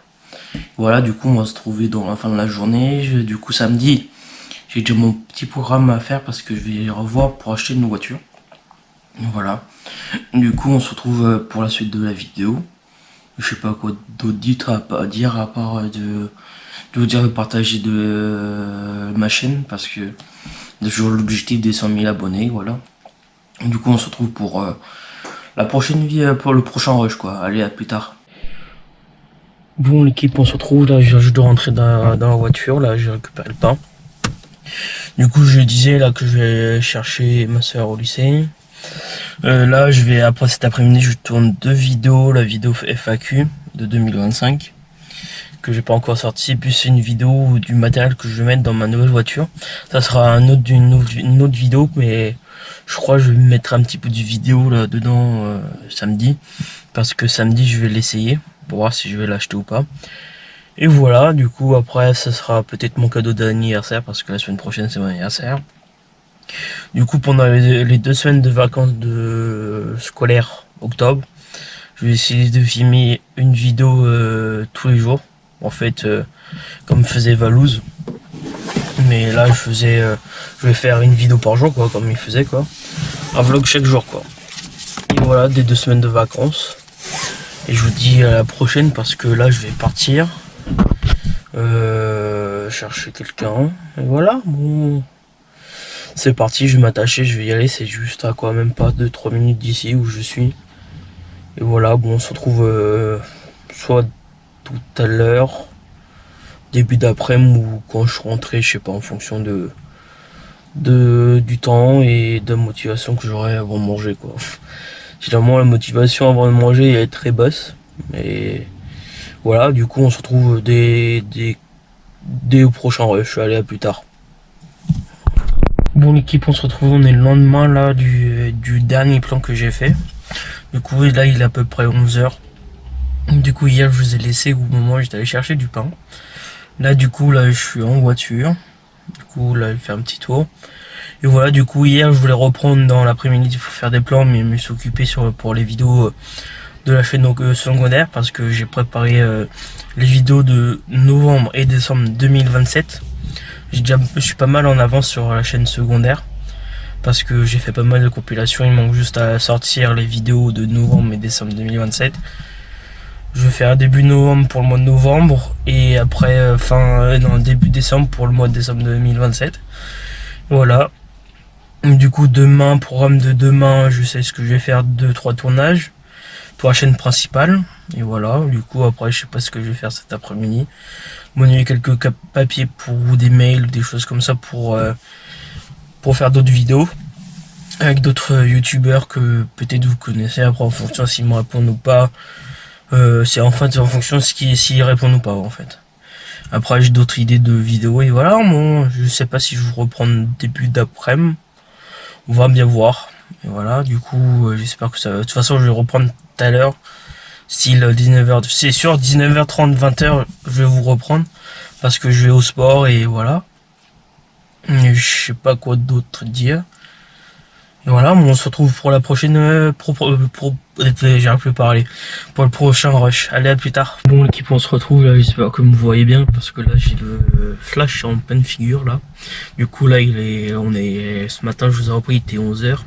A: Voilà, du coup, on va se trouver dans la fin de la journée. Du coup, samedi, j'ai déjà mon petit programme à faire parce que je vais revoir pour acheter une voiture. Voilà. Du coup, on se retrouve pour la suite de la vidéo. Je sais pas quoi d'autre dire à part de vous dire de partager ma chaîne parce que j'ai toujours l'objectif des 100 000 abonnés. Voilà. Du coup, on se retrouve pour la prochaine vidéo, pour le prochain rush quoi. Allez, à plus tard. Bon l'équipe, on se retrouve là, je dois rentrer dans la voiture, là j'ai récupéré le pain. Du coup je disais là que je vais chercher ma soeur au lycée. Là je vais, après cet après-midi, je tourne 2 vidéos, la vidéo FAQ de 2025 que j'ai pas encore sorti, puis c'est une vidéo du matériel que je vais mettre dans ma nouvelle voiture. Ça sera une autre vidéo, mais je crois que je vais mettre un petit peu de vidéo là dedans samedi, parce que samedi je vais l'essayer pour voir si je vais l'acheter ou pas. Et voilà, du coup après ça sera peut-être mon cadeau d'anniversaire, parce que la semaine prochaine c'est mon anniversaire. Du coup pendant les 2 semaines de vacances scolaires octobre, je vais essayer de filmer une vidéo tous les jours, en fait comme faisait Valouz. Mais là je vais faire une vidéo par jour quoi, comme il faisait quoi. Un vlog chaque jour quoi. Et voilà, des 2 semaines de vacances. Et je vous dis à la prochaine, parce que là je vais partir chercher quelqu'un. Et voilà, bon, c'est parti, je vais m'attacher, je vais y aller. C'est juste à quoi, même pas 2-3 minutes d'ici où je suis. Et voilà, bon, on se retrouve soit tout à l'heure, début d'après-midi, ou quand je suis rentré, je sais pas, en fonction du temps et de la motivation que j'aurai avant de manger quoi. Généralement la motivation avant de manger est très basse, mais voilà, du coup on se retrouve dès au prochain rush. Allez, à plus tard. Bon l'équipe, on se retrouve, on est le lendemain là du dernier plan que j'ai fait. Du coup là il est à peu près 11h. Du coup hier je vous ai laissé au moment où j'étais allé chercher du pain. Là du coup là je suis en voiture. Du coup là je fais un petit tour. Et voilà, du coup hier je voulais reprendre dans l'après-midi pour faire des plans, mais je me suis occupé pour les vidéos de la chaîne secondaire, parce que j'ai préparé les vidéos de novembre et décembre 2027. Je suis pas mal en avance sur la chaîne secondaire, parce que j'ai fait pas mal de compilations. Il manque juste à sortir les vidéos de novembre et décembre 2027. Je vais faire début novembre pour le mois de novembre, et après début décembre pour le mois de décembre 2027. Voilà. Du coup demain, programme de demain, je sais ce que je vais faire, 2-3 tournages pour la chaîne principale. Et voilà, du coup après je sais pas ce que je vais faire cet après-midi. Monnayer quelques papiers ou des mails ou des choses comme ça pour faire d'autres vidéos avec d'autres youtubeurs que peut-être vous connaissez. Après en fonction s'ils me répondent ou pas, c'est en fait en fonction s'ils répondent ou pas en fait. Après j'ai d'autres idées de vidéos et voilà, bon, je sais pas si je vous reprends début d'après-midi. On va bien voir. Et voilà, du coup, j'espère que ça va. De toute façon, je vais reprendre tout à l'heure. Style 19h. C'est sûr, 19h30, 20h, je vais vous reprendre. Parce que je vais au sport et voilà. Et je sais pas quoi d'autre dire. Et voilà, on se retrouve pour la prochaine. J'arrive plus à parler. Pour le prochain rush. Allez, à plus tard. Bon, l'équipe, on se retrouve là. J'espère que vous me voyez bien. Parce que là, j'ai le flash en pleine figure là. Du coup, là, ce matin, je vous ai repris, il était 11h.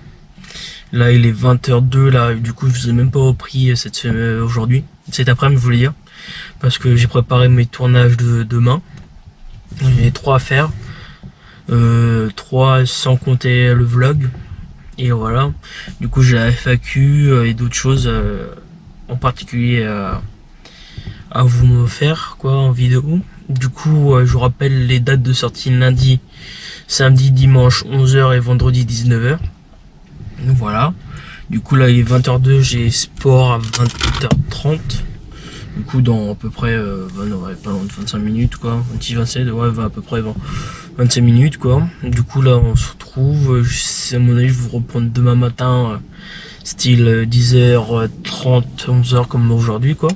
A: Là, il est 20h02, là, du coup, je vous ai même pas repris aujourd'hui. Cet après-midi, je voulais dire. Parce que j'ai préparé mes tournages de demain. J'ai 3 à faire. 3 sans compter le vlog. Et voilà. Du coup, j'ai la FAQ et d'autres choses en particulier à vous me faire, quoi, en vidéo. Du coup, je vous rappelle les dates de sortie lundi, samedi, dimanche 11h et vendredi 19h. Voilà. Du coup, là, il est 20h02, j'ai sport à 20h30. Du coup, dans à peu près, pas loin de 25 minutes, quoi. 26, 27, ouais, à peu près 25 minutes, quoi. Du coup, là, on se retrouve. À mon avis, je vais vous reprendre demain matin, style 10h30, 11h, comme aujourd'hui, quoi.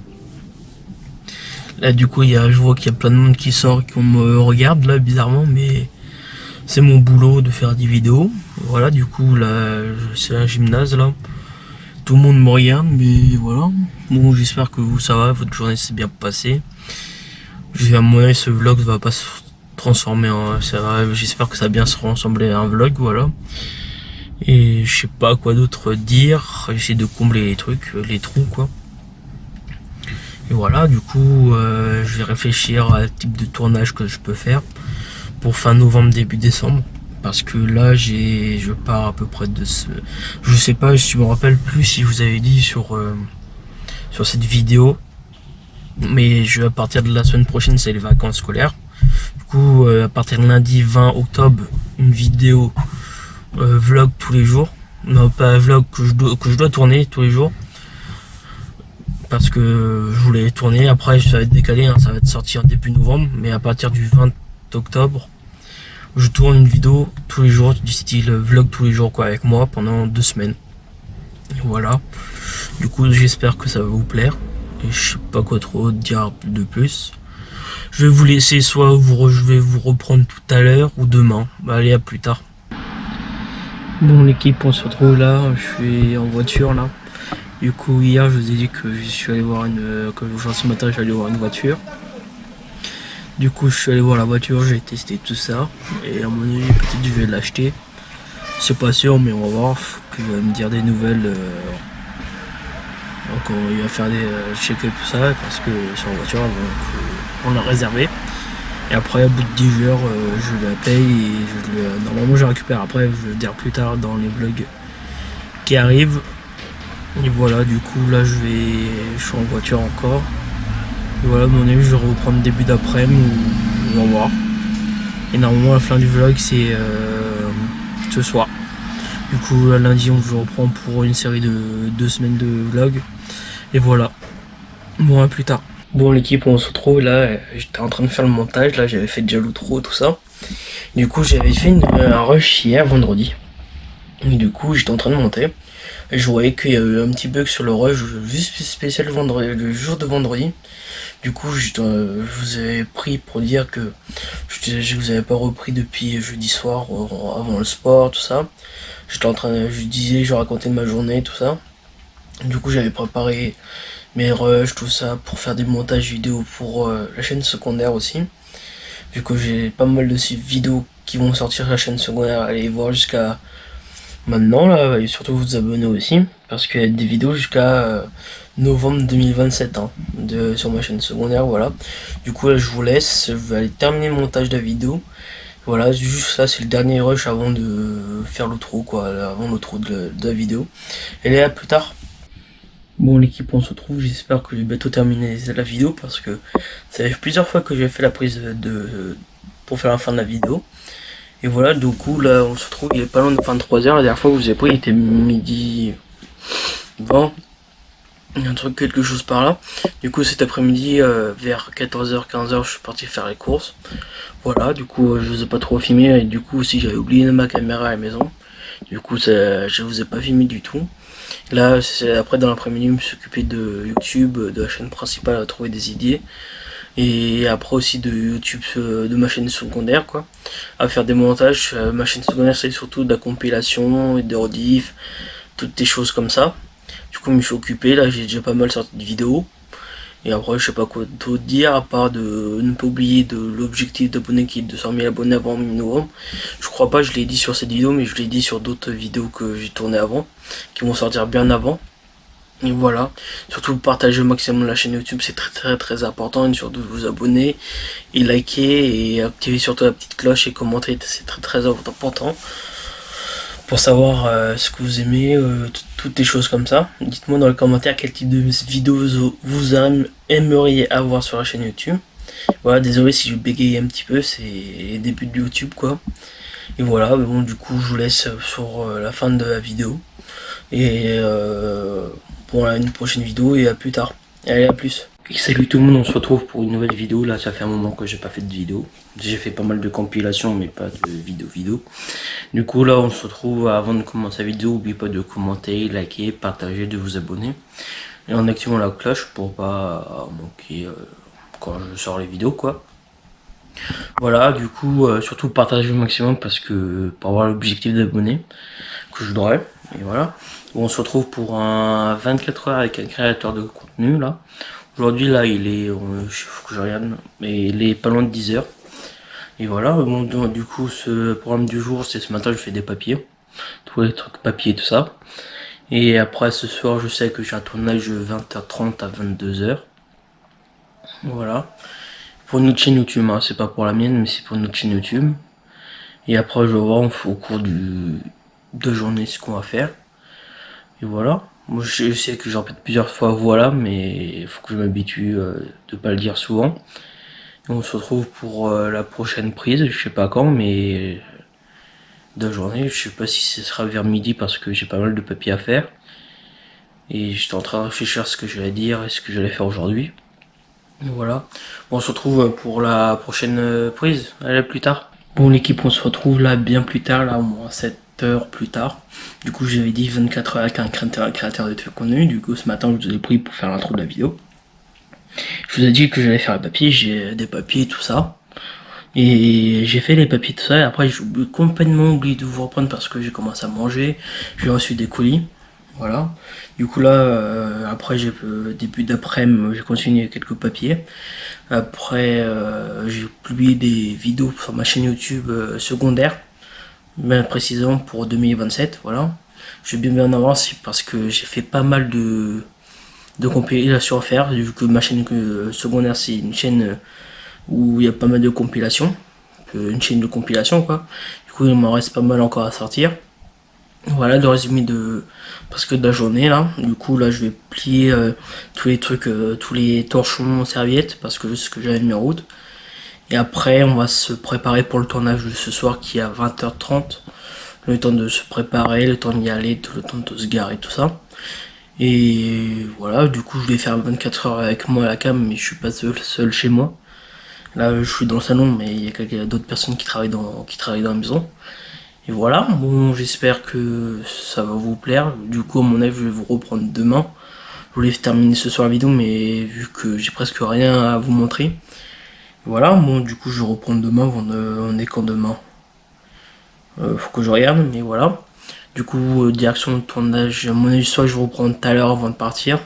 A: Là, du coup, je vois qu'il y a plein de monde qui sort et qu'on me regarde, là, bizarrement, mais c'est mon boulot de faire des vidéos. Voilà, du coup, là, c'est un gymnase, là. Tout le monde me regarde, mais voilà. Bon, j'espère que vous, ça va, votre journée s'est bien passée. À mon avis, ce vlog va pas se transformer en... J'espère que ça va bien se ressembler à un vlog, voilà. Et je sais pas quoi d'autre dire. J'essaie de combler les trucs, les trous, quoi. Et voilà, du coup, je vais réfléchir à type de tournage que je peux faire pour fin novembre, début décembre. Parce que là, je pars à peu près de ce... Je sais pas, je me rappelle plus si je vous avais dit sur cette vidéo. Mais à partir de la semaine prochaine, c'est les vacances scolaires. Du coup, à partir de lundi 20 octobre, une vidéo vlog tous les jours. Non, pas vlog que je dois tourner tous les jours. Parce que je voulais tourner. Après, ça va être décalé, hein, ça va être sorti en début novembre. Mais à partir du 20 octobre, je tourne une vidéo tous les jours, du style vlog tous les jours, quoi, avec moi pendant 2 semaines. Voilà. Du coup, j'espère que ça va vous plaire. Et je sais pas quoi trop dire de plus. Je vais vous laisser, soit je vais vous reprendre tout à l'heure ou demain. Bah, allez, à plus tard. Bon, l'équipe, on se retrouve là. Je suis en voiture là. Du coup, hier, je vous ai dit que je suis allé voir ce matin, j'allais voir une voiture. Du coup, je suis allé voir la voiture, j'ai testé tout ça. Et à mon avis, peut-être je vais l'acheter. C'est pas sûr, mais on va voir. Faut qu'il va me dire des nouvelles. Donc, il va faire des check tout ça. Parce que sur la voiture, on l'a réservé. Et après, au bout de 10 heures, je la paye et normalement, je la récupère. Après, je vais le dire plus tard dans les vlogs qui arrivent. Et voilà, du coup, là, je suis en voiture encore. Et voilà, mon avis, je vais reprendre début d'après-midi, on va voir. Et normalement, la fin du vlog, c'est ce soir. Du coup, lundi, je reprends pour une série de 2 semaines de vlog. Et voilà. Bon, à plus tard. Bon, l'équipe, on se retrouve là. J'étais en train de faire le montage. Là, j'avais fait déjà l'outro, tout ça. Du coup, j'avais fait un rush hier, vendredi. Et du coup, j'étais en train de monter. Et je voyais qu'il y a eu un petit bug sur le rush, juste spécial vendredi, le jour de vendredi. Du coup, je vous avais pris pour dire que je vous avais pas repris depuis jeudi soir, avant le sport, tout ça. Je racontais ma journée, tout ça. Du coup, j'avais préparé mes rushs, tout ça, pour faire des montages vidéo pour la chaîne secondaire aussi. Vu que j'ai pas mal de vidéos qui vont sortir sur la chaîne secondaire, allez voir jusqu'à maintenant là, et surtout vous abonner aussi, parce qu'il y a des vidéos jusqu'à novembre 2027 hein, sur ma chaîne secondaire, voilà. Du coup là je vous laisse, je vais aller terminer le montage de la vidéo. Voilà, juste ça, c'est le dernier rush avant de faire l'outro, quoi, avant l'outro de la vidéo. Et là, à plus tard. Bon, l'équipe, on se retrouve, j'espère que je vais bientôt terminer la vidéo, parce que ça fait plusieurs fois que j'ai fait la prise pour faire la fin de la vidéo. Et voilà, du coup, là, on se retrouve, il est pas loin de 23h, la dernière fois que je vous ai pris, il était midi 20. un truc, quelque chose par là. Du coup cet après-midi vers 14h 15h je suis parti faire les courses. Voilà, du coup je vous ai pas trop filmé et du coup aussi j'avais oublié ma caméra à la maison. Du coup je vous ai pas filmé du tout. Là après dans l'après-midi je me suis occupé de YouTube, de la chaîne principale à trouver des idées. Et après aussi de YouTube, de ma chaîne secondaire quoi, à faire des montages. Ma chaîne secondaire c'est surtout de la compilation et des rediff, toutes des choses comme ça. Du coup je me suis occupé, là j'ai déjà pas mal sorti de vidéos. Et après je sais pas quoi d'autre dire à part de ne pas oublier de l'objectif d'abonnés qui est de 200 000 abonnés avant mi-novembre. Je crois pas, je l'ai dit sur cette vidéo mais je l'ai dit sur d'autres vidéos que j'ai tourné avant, qui vont sortir bien avant. Et voilà, surtout partager au maximum la chaîne YouTube, c'est très important, et surtout vous abonner et liker et activer surtout la petite cloche et commenter, c'est très important pour savoir ce que vous aimez, toutes les choses comme ça. Dites-moi dans les commentaires quel type de vidéos vous aimeriez avoir sur la chaîne YouTube. Voilà, désolé si je bégaye un petit peu, c'est les débuts de YouTube quoi. Et voilà, bon du coup je vous laisse sur la fin de la vidéo. Et pour une prochaine vidéo et à plus tard. Allez, à plus. Et salut tout le monde, on se retrouve pour une nouvelle vidéo. Là ça fait un moment que j'ai pas fait de vidéo. J'ai fait pas mal de compilations mais pas de vidéo. Du coup là on se retrouve. Avant de commencer la vidéo, n'oubliez pas de commenter, liker, partager, de vous abonner. Et en activant la cloche pour pas manquer quand je sors les vidéos quoi. Voilà, du coup surtout partager au maximum parce que pour avoir l'objectif d'abonnés que je voudrais. Et voilà, on se retrouve pour un 24 heures avec un créateur de contenu là. Aujourd'hui là il est, faut que je regarde, mais il est pas loin de 10 heures. Et voilà, bon, du coup ce programme du jour c'est ce matin je fais des papiers, tous les trucs papier tout ça. Et après ce soir je sais que j'ai un tournage de 20h30 à 22h. Voilà, pour une autre chaîne YouTube, hein. C'est pas pour la mienne mais c'est pour une autre chaîne YouTube. Et après je vais voir au cours de journée ce qu'on va faire. Et voilà, moi je sais que j'en répète plusieurs fois voilà, mais il faut que je m'habitue de pas le dire souvent. Et on se retrouve pour la prochaine prise, je sais pas quand, mais de journée, je sais pas si ce sera vers midi parce que j'ai pas mal de papiers à faire. Et j'étais en train de réfléchir à ce que j'allais dire et ce que j'allais faire aujourd'hui. Voilà, bon, on se retrouve pour la prochaine prise, allez, à plus tard. Bon l'équipe, on se retrouve là bien plus tard, là au moins 7 heures plus tard. Du coup j'avais dit 24 heures avec un créateur de contenu. Du coup ce matin je vous ai pris pour faire l'intro de la vidéo. Je vous ai dit que j'allais faire les papiers, j'ai des papiers tout ça. Et j'ai fait les papiers tout ça et après j'ai complètement oublié de vous reprendre parce que j'ai commencé à manger. J'ai reçu des colis. Voilà. Du coup là après j'ai début d'après-midi j'ai continué quelques papiers. Après j'ai publié des vidéos sur ma chaîne YouTube secondaire, bien précisément pour 2027. Voilà, je vais bien en avance parce que j'ai fait pas mal de compilations à faire, vu que ma chaîne secondaire c'est une chaîne où il y a pas mal de compilations, une chaîne de compilation quoi. Du coup il m'en reste pas mal encore à sortir. Voilà le résumé de presque de la journée là. Du coup là je vais plier tous les trucs, tous les torchons serviettes parce que c'est ce que j'avais mis en route. Et après on va se préparer pour le tournage de ce soir qui est à 20h30. Le temps de se préparer, le temps d'y aller, le temps de se garer, tout ça. Et voilà, du coup je vais faire 24 heures avec moi à la cam, mais je suis pas seul chez moi. Là je suis dans le salon mais il y a d'autres personnes qui travaillent dans la maison. Et voilà, bon j'espère que ça va vous plaire. Du coup à mon avis je vais vous reprendre demain. Je voulais terminer ce soir la vidéo mais vu que j'ai presque rien à vous montrer. Voilà, bon du coup je vais reprendre demain, on est quand demain faut que je regarde, mais voilà. Du coup direction de tournage, à mon avis soit je vais reprendre tout à l'heure avant de partir,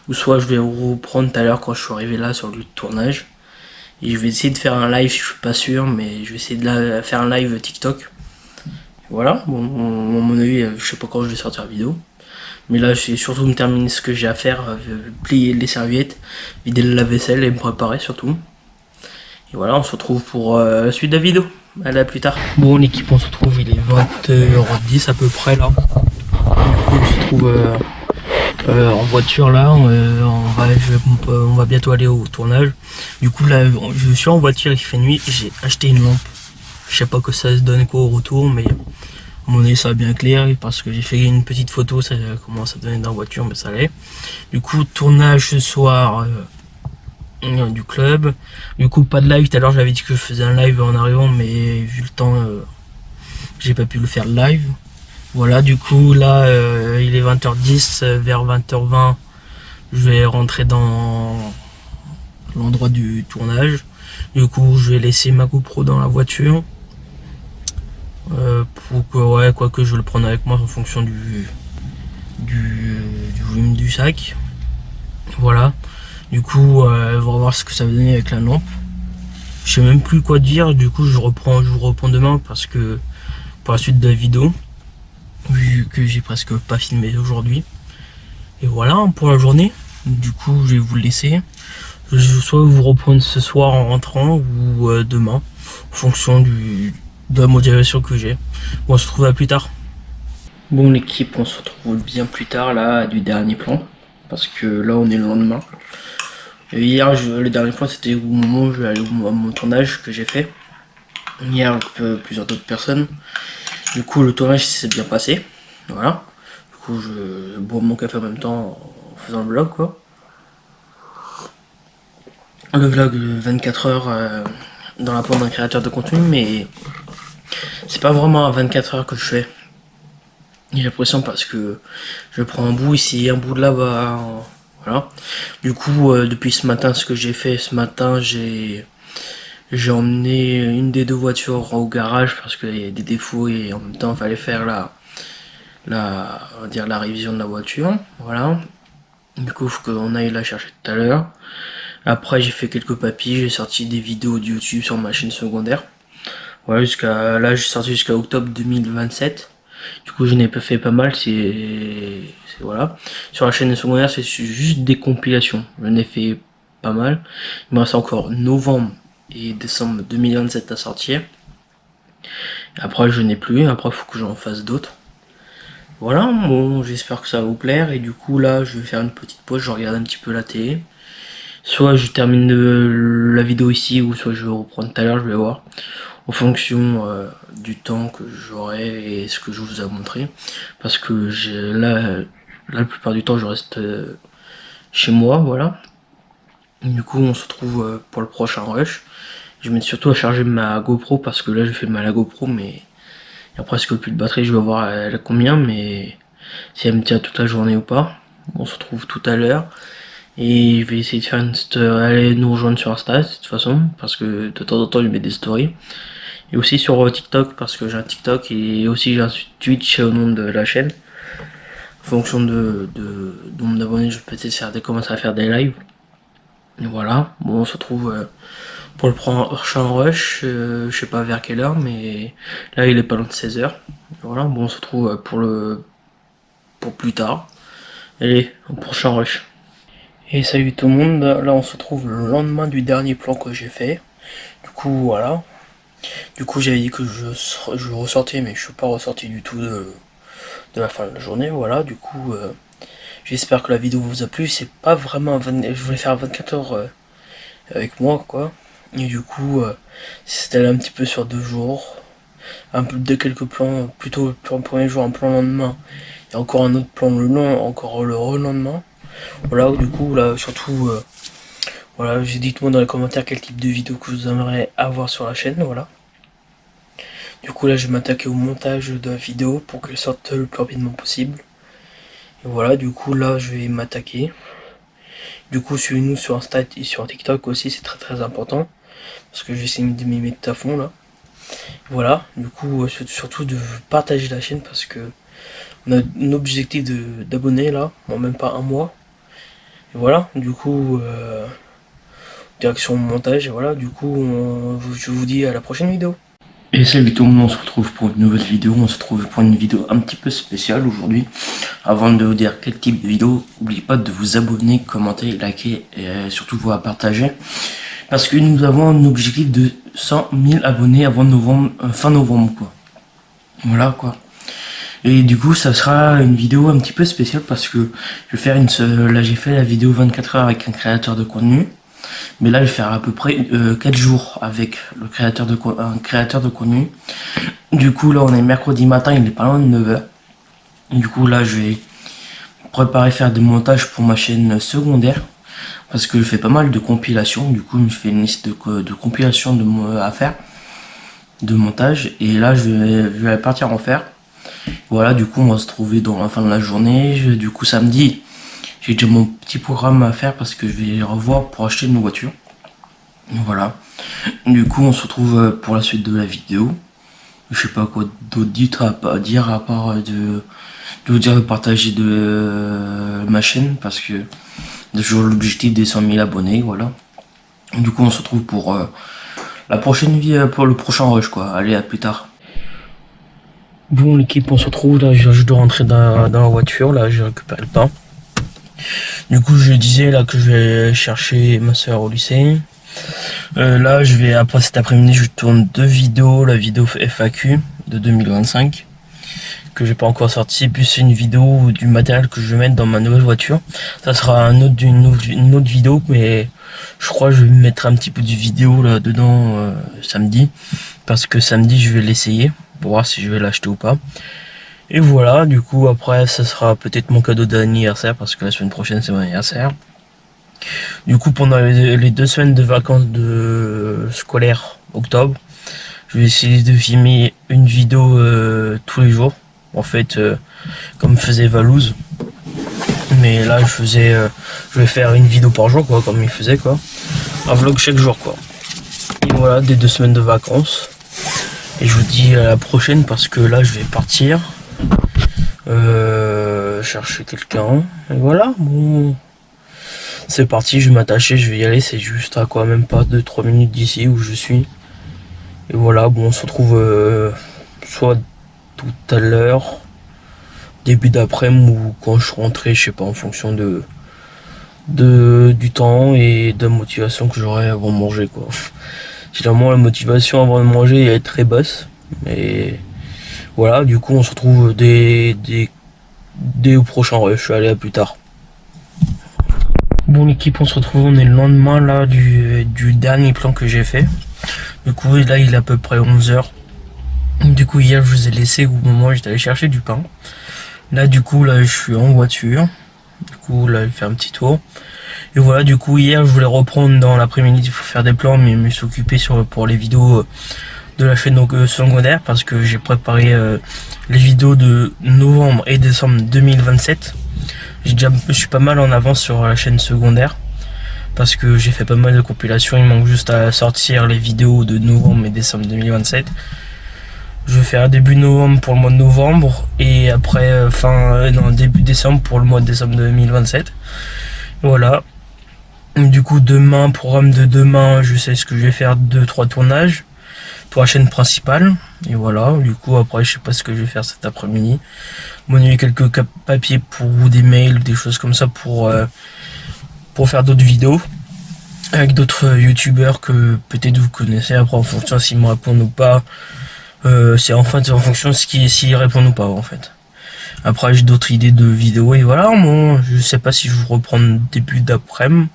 A: ou soit je vais reprendre tout à l'heure quand je suis arrivé là sur le lieu de tournage. Et je vais essayer de faire un live, je suis pas sûr, mais je vais essayer de faire un live TikTok. Voilà, bon, à mon avis, je sais pas quand je vais sortir la vidéo. Mais là, je vais surtout me terminer ce que j'ai à faire, plier les serviettes, vider le lave-vaisselle et me préparer surtout. Et voilà, on se retrouve pour la suite de la vidéo. Allez, à plus tard. Bon, l'équipe, on se retrouve, il est 20h10 à peu près là. Du coup, on se trouve en voiture là, on va bientôt aller au tournage. Du coup là je suis en voiture, il fait nuit et j'ai acheté une lampe. Je sais pas que ça se donne quoi au retour, mais mon nez ça a bien clair parce que j'ai fait une petite photo, ça commence à donner dans la voiture, mais ça allait. Du coup, tournage ce soir du club. Du coup, pas de live. Tout à l'heure, j'avais dit que je faisais un live en arrivant, mais vu le temps, j'ai pas pu le faire live. Voilà, du coup, là, il est 20h10, vers 20h20, je vais rentrer dans l'endroit du tournage. Du coup, je vais laisser ma GoPro dans la voiture. Pour que, ouais, quoi que je vais le prendre avec moi en fonction du volume du sac. Voilà. Du coup, on va voir ce que ça va donner avec la lampe. Je sais même plus quoi dire. Du coup, je vous reprends demain parce que pour la suite de la vidéo, vu que j'ai presque pas filmé aujourd'hui. Et voilà pour la journée. Du coup, je vais vous le laisser. Je vais soit vous reprendre ce soir en rentrant ou demain, en fonction de la motivation que j'ai. Bon, on se retrouve à plus tard. Bon l'équipe, on se retrouve bien plus tard là du dernier plan, parce que là on est le lendemain. Et hier, le dernier plan c'était au moment où je vais aller à mon tournage que j'ai fait. Hier avec plusieurs d'autres personnes. Du coup le tournage s'est bien passé. Voilà. Du coup je bois mon café en même temps en faisant le vlog quoi. Le vlog de 24 heures dans la peau d'un créateur de contenu, mais c'est pas vraiment à 24 heures que je fais. J'ai l'impression parce que je prends un bout ici, un bout de là-bas, voilà. Du coup, depuis ce matin, ce que j'ai fait ce matin, j'ai emmené une des deux voitures au garage parce qu'il y a des défauts et en même temps, il fallait faire on va dire la révision de la voiture, voilà. Du coup, il faut qu'on aille la chercher tout à l'heure. Après, j'ai fait quelques papiers, j'ai sorti des vidéos de YouTube sur ma chaîne secondaire. Voilà, là, j'ai sorti jusqu'à octobre 2027. Du coup, je n'ai pas fait pas mal, voilà. Sur la chaîne secondaire, c'est juste des compilations. Je n'ai fait pas mal. Il me reste encore novembre et décembre 2027 à sortir. Après, je n'ai plus. Après, il faut que j'en fasse d'autres. Voilà, bon, j'espère que ça va vous plaire. Et du coup, là, je vais faire une petite pause. Je regarde un petit peu la télé. Soit je termine la vidéo ici, ou soit je vais reprendre tout à l'heure, je vais voir. En fonction du temps que j'aurai et ce que je vous ai montré. Parce que là, la plupart du temps, je reste chez moi, voilà. Du coup, on se retrouve pour le prochain rush. Je vais mettre surtout à charger ma GoPro parce que là, je fais mal à la GoPro, mais il y a presque plus de batterie. Je vais voir elle a combien, mais si elle me tient toute la journée ou pas. On se retrouve tout à l'heure. Et je vais essayer de faire aller nous rejoindre sur Insta de toute façon, parce que de temps en temps, je mets des stories. Et aussi sur TikTok, parce que j'ai un TikTok et aussi j'ai un Twitch au nom de la chaîne. En fonction de nombre d'abonnés, je vais peut-être commencer à faire des lives. Et voilà, bon, on se retrouve pour le prochain rush, je sais pas vers quelle heure, mais là il est pas loin de 16h. Voilà, bon, on se retrouve pour plus tard. Allez, au prochain rush. Et salut tout le monde, là on se retrouve le lendemain du dernier plan que j'ai fait. Du coup, voilà. Du coup, j'avais dit que je ressortais, mais je suis pas ressorti du tout de la fin de la journée. Voilà, du coup, j'espère que la vidéo vous a plu. C'est pas vraiment je voulais faire 24 heures avec moi, quoi. Et du coup, c'était un petit peu sur 2 jours. Un peu de quelques plans, plutôt le premier jour, un plan le lendemain. Et encore un autre plan encore le relendemain. Voilà, du coup, là, surtout, voilà, dites-moi dans les commentaires quel type de vidéo que vous aimeriez avoir sur la chaîne, voilà. Du coup là je vais m'attaquer au montage de la vidéo pour qu'elle sorte le plus rapidement possible. Et voilà, du coup là je vais m'attaquer. Du coup suivez-nous sur Insta et sur TikTok aussi, c'est très important. Parce que je vais essayer de m'y mettre à fond là. Voilà, du coup surtout de partager la chaîne parce que on a un objectif d'abonnés là, bon, même pas un mois. Et voilà, du coup direction montage et voilà, du coup je vous dis à la prochaine vidéo. Et salut tout le monde, on se retrouve pour une nouvelle vidéo, on se retrouve pour une vidéo un petit peu spéciale aujourd'hui. Avant de vous dire quel type de vidéo, n'oubliez pas de vous abonner, commenter, liker et surtout vous partager. Parce que nous avons un objectif de 100 000 abonnés avant novembre, fin novembre quoi. Voilà quoi. Et du coup ça sera une vidéo un petit peu spéciale parce que je vais faire là j'ai fait la vidéo 24 heures avec un créateur de contenu. Mais là, je vais faire à peu près 4 jours avec le un créateur de contenu. Du coup, là, on est mercredi matin, il est pas loin de 9h. Du coup, là, je vais préparer faire des montages pour ma chaîne secondaire. Parce que je fais pas mal de compilations. Du coup, je fais une liste de compilations à faire. De montage. Et là, je vais partir en faire. Voilà, du coup, on va se trouver dans la fin de la journée. Du coup, samedi, j'ai déjà mon petit programme à faire parce que je vais revoir pour acheter une voiture. Voilà. Du coup, on se retrouve pour la suite de la vidéo. Je sais pas quoi d'autre dire à part de vous dire de partager ma chaîne parce que j'ai toujours l'objectif des 100 000 abonnés. Voilà. Du coup, on se retrouve pour la prochaine vie, pour le prochain rush, quoi. Allez, à plus tard. Bon, l'équipe, on se retrouve là. Je dois rentrer dans la voiture. Là, j'ai récupéré le pain. Du coup, je disais là que je vais chercher ma soeur au lycée. Là, je vais après cet après-midi, je tourne 2 vidéos. La vidéo FAQ de 2025 que j'ai pas encore sorti, puis c'est une vidéo du matériel que je vais mettre dans ma nouvelle voiture. Ça sera une autre vidéo, mais je crois que je vais mettre un petit peu de vidéo là dedans samedi, parce que samedi je vais l'essayer pour voir si je vais l'acheter ou pas. Et voilà, du coup après ça sera peut-être mon cadeau d'anniversaire parce que la semaine prochaine c'est mon anniversaire. Du coup pendant les 2 semaines de vacances scolaires octobre, je vais essayer de filmer une vidéo tous les jours. En fait, comme faisait Valouz. Mais là, je vais faire une vidéo par jour, quoi, comme il faisait, quoi. Un vlog chaque jour, quoi. Et voilà, des 2 semaines de vacances. Et je vous dis à la prochaine parce que là, je vais partir chercher quelqu'un. Et voilà, bon. C'est parti, je vais m'attacher, je vais y aller. C'est juste à quoi, même pas 2-3 minutes d'ici où je suis. Et voilà, bon, on se retrouve soit tout à l'heure, début d'après-midi ou quand je suis rentré, je sais pas, en fonction du temps et de la motivation que j'aurai avant de manger, quoi. Généralement la motivation avant de manger est très basse, mais voilà, du coup on se retrouve dès au prochain rush. Allez, à plus tard. Bon l'équipe, on se retrouve, on est le lendemain là du dernier plan que j'ai fait. Du coup là il est à peu près 11h. Du coup hier je vous ai laissé au moment où j'étais allé chercher du pain. Là du coup là je suis en voiture. Du coup là je fais un petit tour. Et voilà, du coup hier je voulais reprendre dans l'après-midi pour faire des plans, mais je me suis occupé pour les vidéos de la chaîne secondaire parce que j'ai préparé les vidéos de novembre et décembre 2027. Je suis pas mal en avance sur la chaîne secondaire parce que j'ai fait pas mal de compilations. Il manque juste à sortir les vidéos de novembre et décembre 2027. Je vais faire début novembre pour le mois de novembre et après début décembre pour le mois de décembre 2027. Voilà. Du coup demain, programme de demain, je sais ce que je vais faire, 2-3 tournages pour la chaîne principale. Et voilà, du coup après je sais pas ce que je vais faire cet après-midi. Monnayer quelques papiers ou des mails ou des choses comme ça pour faire d'autres vidéos avec d'autres youtubeurs que peut-être vous connaissez. Après en fonction s'ils me répondent ou pas, c'est en fonction de s'ils répondent ou pas en fait. Après j'ai d'autres idées de vidéos et voilà, bon, je sais pas si je vous reprends début d'après-midi.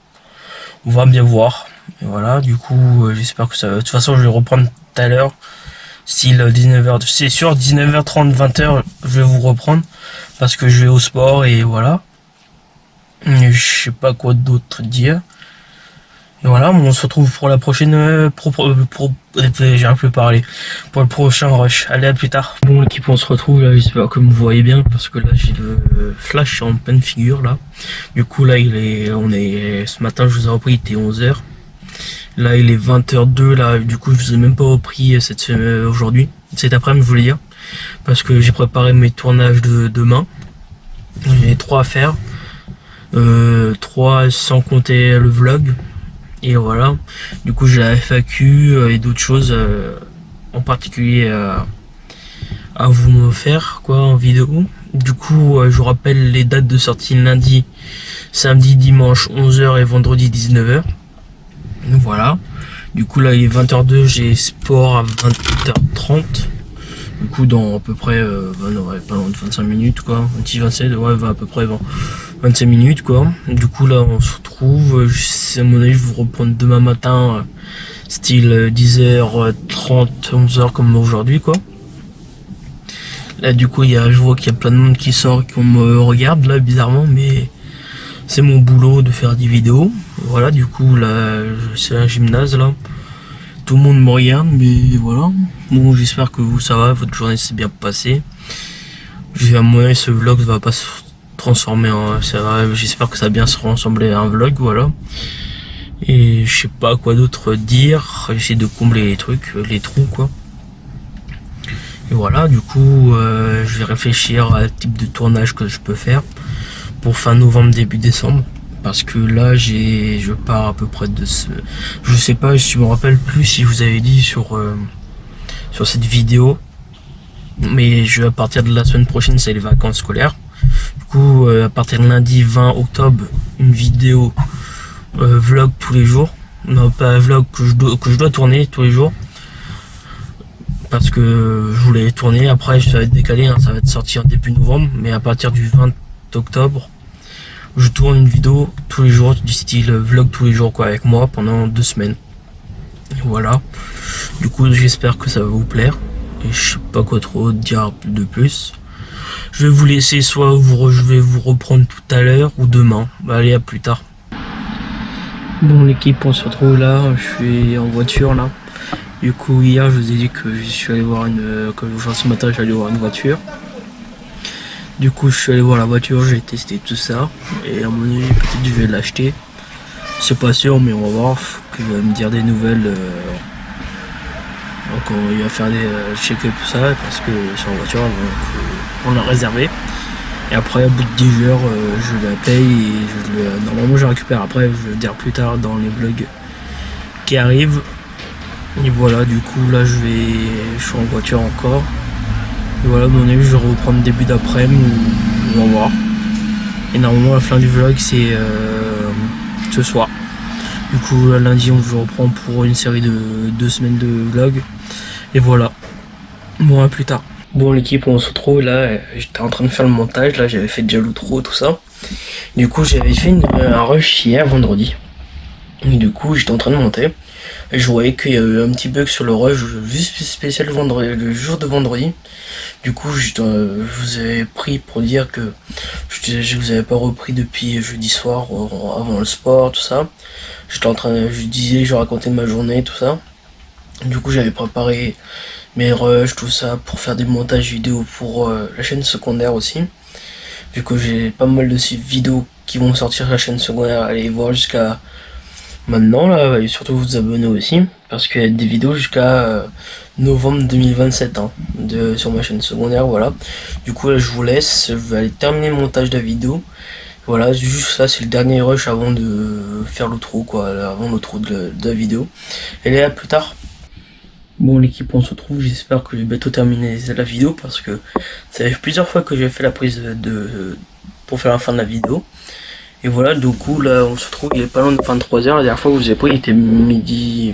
A: On va bien voir. Et voilà, du coup j'espère que ça va. De toute façon je vais reprendre tout à l'heure. Style 19h, c'est sûr 19h30, 20h je vais vous reprendre. Parce que je vais au sport et voilà. Et je sais pas quoi d'autre dire. Et voilà, on se retrouve pour la prochaine j'arrive plus à parler. Pour le prochain rush. Allez, à plus tard. Bon l'équipe, on se retrouve là, j'espère que vous voyez bien parce que là j'ai le flash en pleine figure là. Du coup là ce matin je vous ai repris, il était 11h. Là il est 20h02 là, du coup je vous ai même pas repris aujourd'hui. Cet après-midi je voulais dire. Parce que j'ai préparé mes tournages de demain. J'ai 3 à faire. 3 sans compter le vlog. Et voilà, du coup j'ai la FAQ et d'autres choses en particulier à vous faire quoi en vidéo. Du coup je vous rappelle les dates de sortie: lundi, samedi, dimanche 11h et vendredi 19h. Voilà, du coup là il est 20h02, j'ai sport à 20h30. Du coup dans à peu près pas loin de 25 minutes quoi, un petit 27, ouais, à peu près 25 minutes quoi. Du coup là on se retrouve, à mon avis je vais vous reprendre demain matin, style 10h30, 11h comme aujourd'hui quoi. Là du coup je vois qu'il y a plein de monde qui sort, qui me regarde là bizarrement, mais c'est mon boulot de faire des vidéos. Voilà, du coup là c'est un gymnase là. Tout le monde me regarde, mais voilà. Bon, j'espère que vous ça va, votre journée s'est bien passée. À mon avis ce vlog va pas se transformer en... J'espère que ça va bien se ressembler à un vlog, voilà. Et je sais pas quoi d'autre dire. J'essaie de combler les trucs, les trous quoi. Et voilà, du coup, je vais réfléchir à le type de tournage que je peux faire pour fin novembre, début décembre. Parce que là, je pars à peu près de ce... Je sais pas, je me rappelle plus si je vous avais dit sur cette vidéo. Mais à partir de la semaine prochaine, c'est les vacances scolaires. Du coup, à partir de lundi 20 octobre, une vidéo vlog tous les jours. Non, pas un vlog que je dois tourner tous les jours. Parce que je voulais tourner, après ça va être décalé, hein, ça va être sorti en début novembre, mais à partir du 20 octobre, je tourne une vidéo tous les jours, du style vlog tous les jours quoi, avec moi pendant 2 semaines. Et voilà, du coup j'espère que ça va vous plaire, et je sais pas quoi trop dire de plus. Je vais vous laisser, soit je vais vous reprendre tout à l'heure, ou demain. Bah, allez, à plus tard. Bon l'équipe, on se retrouve là, je suis en voiture là. Du coup hier je vous ai dit que je suis allé voir ce matin j'allais voir une voiture. Du coup je suis allé voir la voiture, j'ai testé tout ça. Et à mon avis peut-être je vais l'acheter. C'est pas sûr mais on va voir, faut qu'il va me dire des nouvelles. Donc il va faire des check tout ça parce que c'est en voiture donc on l'a réservé. Et après au bout de 10 heures je la paye et normalement je la récupère après, je vais le dire plus tard dans les vlogs qui arrivent. Et voilà, du coup là je suis en voiture encore. Et voilà, à mon avis je vais reprendre début d'après-midi, on va voir. Et normalement la fin du vlog c'est ce soir. Du coup lundi je reprends pour une série de 2 semaines de vlog. Et voilà. Bon, à plus tard. Bon l'équipe, on se retrouve là, j'étais en train de faire le montage, là j'avais fait déjà l'outro tout ça. Du coup j'avais fait un rush hier vendredi. Et du coup j'étais en train de monter. Et je voyais qu'il y a eu un petit bug sur le rush, juste spécial vendredi, le jour de vendredi. Du coup, je vous avais pris pour dire que je vous avais pas repris depuis jeudi soir, avant le sport, tout ça. Je racontais ma journée, tout ça. Du coup, j'avais préparé mes rushs, tout ça, pour faire des montages vidéo pour la chaîne secondaire aussi. Vu que j'ai pas mal de vidéos qui vont sortir sur la chaîne secondaire, allez voir jusqu'à maintenant là, et surtout vous abonner aussi, parce qu'il y a des vidéos jusqu'à novembre 2027 hein, sur ma chaîne secondaire, voilà. Du coup là je vous laisse, je vais aller terminer le montage de la vidéo. Voilà, juste ça, c'est le dernier rush avant de faire l'outro quoi, avant l'outro de la vidéo. Et là, à plus tard. Bon l'équipe, on se retrouve, j'espère que je vais bientôt terminer la vidéo, parce que ça fait plusieurs fois que j'ai fait la prise pour faire la fin de la vidéo. Et voilà, du coup, là, on se retrouve, il est pas loin de 23h. La dernière fois que je vous ai pris, il était midi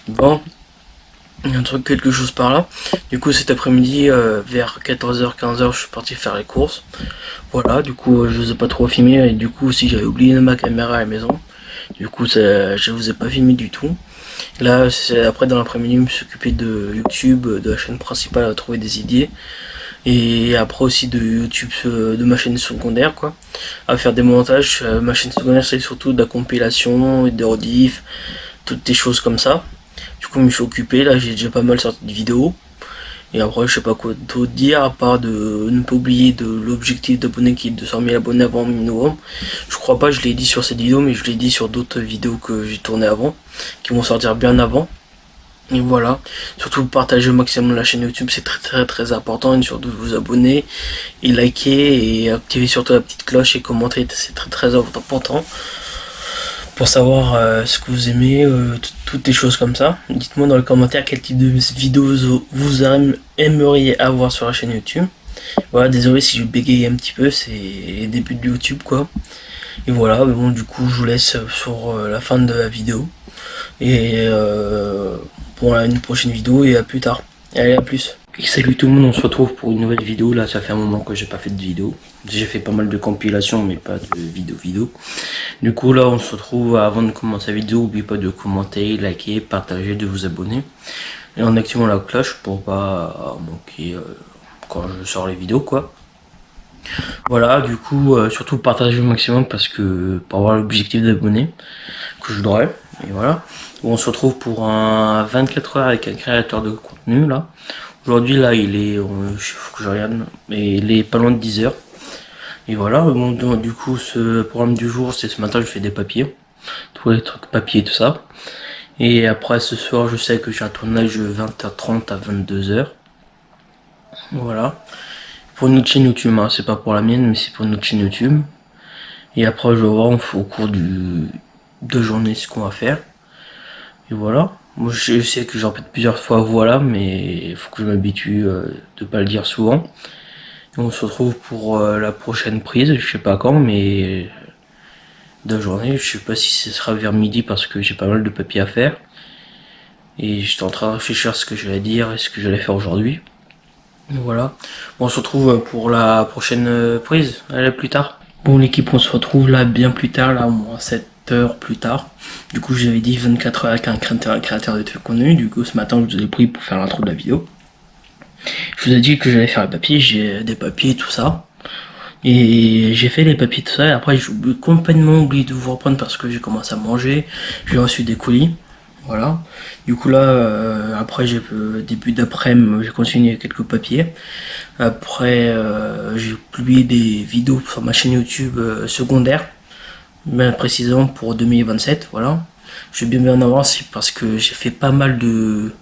A: 20. Un truc, quelque chose par là. Du coup, cet après-midi, vers 14h, 15h, je suis parti faire les courses. Voilà, du coup, je vous ai pas trop filmé. Et du coup, aussi, j'avais oublié ma caméra à la maison. Du coup, je vous ai pas filmé du tout. Là, après, dans l'après-midi, je me suis occupé de YouTube, de la chaîne principale, à trouver des idées. Et après aussi de YouTube, de ma chaîne secondaire quoi, à faire des montages. Ma chaîne secondaire c'est surtout de la compilation, des rediff, toutes des choses comme ça. Du coup je me suis occupé, là j'ai déjà pas mal sorti de vidéos. Et après je sais pas quoi d'autre dire à part de ne pas oublier de l'objectif d'abonnés qui est de 200 000 abonnés avant mi-novembre. Je crois pas, je l'ai dit sur cette vidéo, mais je l'ai dit sur d'autres vidéos que j'ai tourné avant, qui vont sortir bien avant. Et voilà, surtout partagez au maximum la chaîne YouTube, c'est très important, et surtout vous abonner et liker et activer surtout la petite cloche et commenter, c'est très important pour savoir ce que vous aimez, toutes les choses comme ça. Dites-moi dans les commentaires quel type de vidéos vous aimeriez avoir sur la chaîne YouTube. Voilà, désolé si je bégaye un petit peu, c'est les débuts de YouTube quoi. Et voilà, mais bon du coup je vous laisse sur la fin de la vidéo. Et pour une prochaine vidéo et à plus tard. Allez, à plus. Et salut tout le monde, on se retrouve pour une nouvelle vidéo. Là, ça fait un moment que j'ai pas fait de vidéo. J'ai fait pas mal de compilations, mais pas de vidéo. Du coup, là, on se retrouve. Avant de commencer la vidéo, n'oubliez pas de commenter, liker, partager, de vous abonner. Et en activant la cloche pour pas manquer quand je sors les vidéos, quoi. Voilà, du coup, surtout partager au maximum parce que pour avoir l'objectif d'abonnés que je devrais. Et voilà. On se retrouve pour un 24 heures avec un créateur de contenu là. Aujourd'hui là il est, faut que je regarde, mais il est pas loin de 10 heures. Et voilà, bon, du coup ce programme du jour c'est ce matin je fais des papiers. Tous les trucs papier tout ça. Et après ce soir je sais que j'ai un tournage de 20h30 à 22h. Voilà. Pour une autre chaîne YouTube, hein. C'est pas pour la mienne mais c'est pour une autre chaîne YouTube. Et après je vais voir au cours de journée ce qu'on va faire. Et voilà. Moi je sais que j'en répète plusieurs fois voilà, mais il faut que je m'habitue de pas le dire souvent. Et on se retrouve pour la prochaine prise, je sais pas quand, mais de journée, je sais pas si ce sera vers midi parce que j'ai pas mal de papiers à faire. Et j'étais en train de réfléchir à ce que j'allais dire et ce que j'allais faire aujourd'hui. Voilà. Bon, on se retrouve pour la prochaine prise, allez, plus tard. Bon l'équipe, on se retrouve là bien plus tard, là au moins 7 heures plus tard. Du coup j'avais dit 24 heures avec un créateur de contenu. Du coup ce matin je vous ai pris pour faire l'intro de la vidéo. Je vous ai dit que j'allais faire les papiers, j'ai des papiers tout ça. Et j'ai fait les papiers tout ça et après j'ai complètement oublié de vous reprendre parce que j'ai commencé à manger. J'ai reçu des colis. Voilà. Du coup là, après j'ai début d'après-midi, j'ai continué quelques papiers. Après, j'ai publié des vidéos sur ma chaîne YouTube secondaire, bien précisément pour 2027. Voilà. Je vais bien en avance parce que j'ai fait pas mal de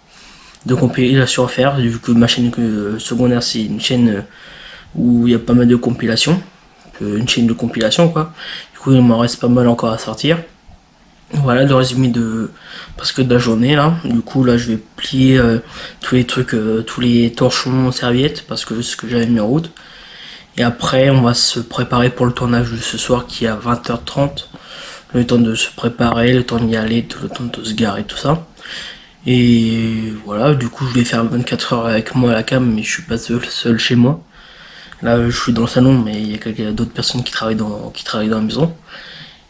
A: compilations à faire. Vu que ma chaîne secondaire c'est une chaîne où il y a pas mal de compilations, une chaîne de compilation quoi. Du coup il m'en reste pas mal encore à sortir. Voilà le résumé de la journée là. Du coup là je vais plier tous les trucs, tous les torchons serviettes parce que c'est ce que j'avais mis en route. Et après on va se préparer pour le tournage de ce soir qui est à 20h30. Le temps de se préparer, le temps d'y aller, le temps de se garer, tout ça. Et voilà, du coup je vais faire 24 heures avec moi à la cam, mais je suis pas seul chez moi. Là je suis dans le salon, mais il y a d'autres personnes qui travaillent dans la maison.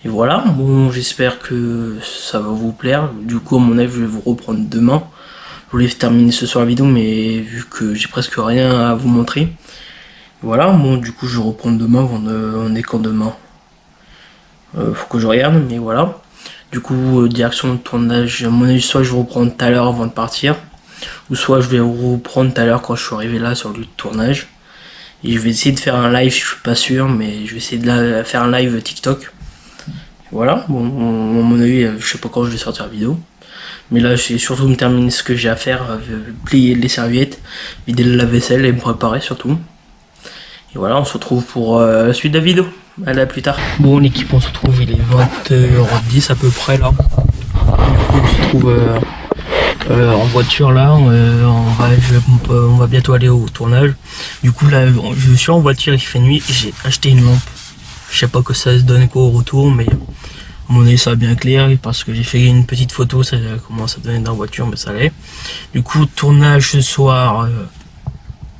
A: Et voilà, bon j'espère que ça va vous plaire. Du coup à mon avis je vais vous reprendre demain. Je voulais terminer ce soir la vidéo, mais vu que j'ai presque rien à vous montrer. Voilà, bon du coup je vais reprendre demain, on est quand demain faut que je regarde, mais voilà. Du coup direction de tournage, à mon avis soit je vais reprendre tout à l'heure avant de partir, ou soit je vais reprendre tout à l'heure quand je suis arrivé là sur le lieu de tournage. Et je vais essayer de faire un live, je suis pas sûr, mais je vais essayer de faire un live TikTok. Voilà, bon, à mon avis, je sais pas quand je vais sortir la vidéo. Mais là, je vais surtout me terminer ce que j'ai à faire, plier les serviettes, vider le lave-vaisselle et me préparer surtout. Et voilà, on se retrouve pour la suite de la vidéo. Allez, à plus tard. Bon, l'équipe, on se retrouve, il est 20h10 à peu près là. Du coup, on se trouve en voiture là, on va bientôt aller au tournage. Du coup là je suis en voiture, il fait nuit et j'ai acheté une lampe. Je sais pas que ça se donne quoi au retour, mais à mon avis ça va bien clair parce que j'ai fait une petite photo, ça commence à donner dans la voiture, mais ça allait. Du coup tournage ce soir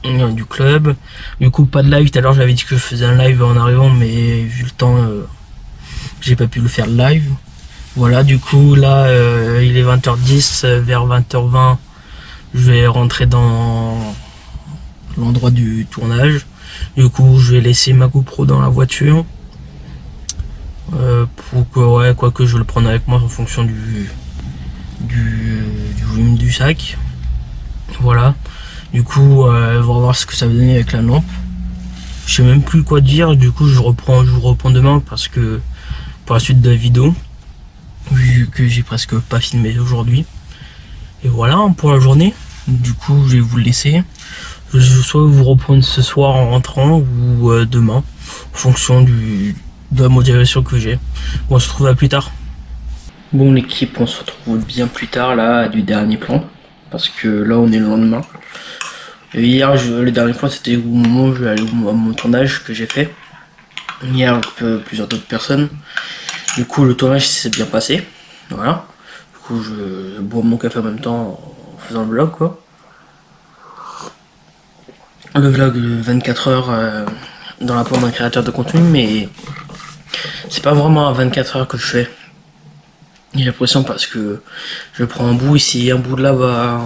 A: du club. Du coup pas de live, tout à l'heure j'avais dit que je faisais un live en arrivant, mais vu le temps j'ai pas pu le faire live. Voilà, du coup là il est 20h10, vers 20h20 je vais rentrer dans l'endroit du tournage. Du coup je vais laisser ma GoPro dans la voiture pour que ouais, quoi que je vais le prendre avec moi en fonction du volume du sac. Voilà, du coup on va voir ce que ça va donner avec la lampe. Je sais même plus quoi dire, du coup je vous reprends demain parce que pour la suite de la vidéo, vu que j'ai presque pas filmé aujourd'hui. Et voilà pour la journée. Du coup je vais vous le laisser. Je vais soit vous reprendre ce soir en rentrant ou demain en fonction de la motivation que j'ai. Bon, on se retrouve à plus tard. Bon l'équipe, on se retrouve bien plus tard là du dernier plan parce que là on est le lendemain. Et hier le dernier plan c'était au moment où je vais aller à mon tournage que j'ai fait. Hier avec plusieurs autres personnes. Du coup le tournage s'est bien passé. Voilà. Du coup je bois mon café en même temps en faisant le vlog quoi. le vlog de 24 heures dans la peau d'un créateur de contenu, mais c'est pas vraiment à 24 heures que je fais. J'ai l'impression parce que je prends un bout ici, un bout de là-bas,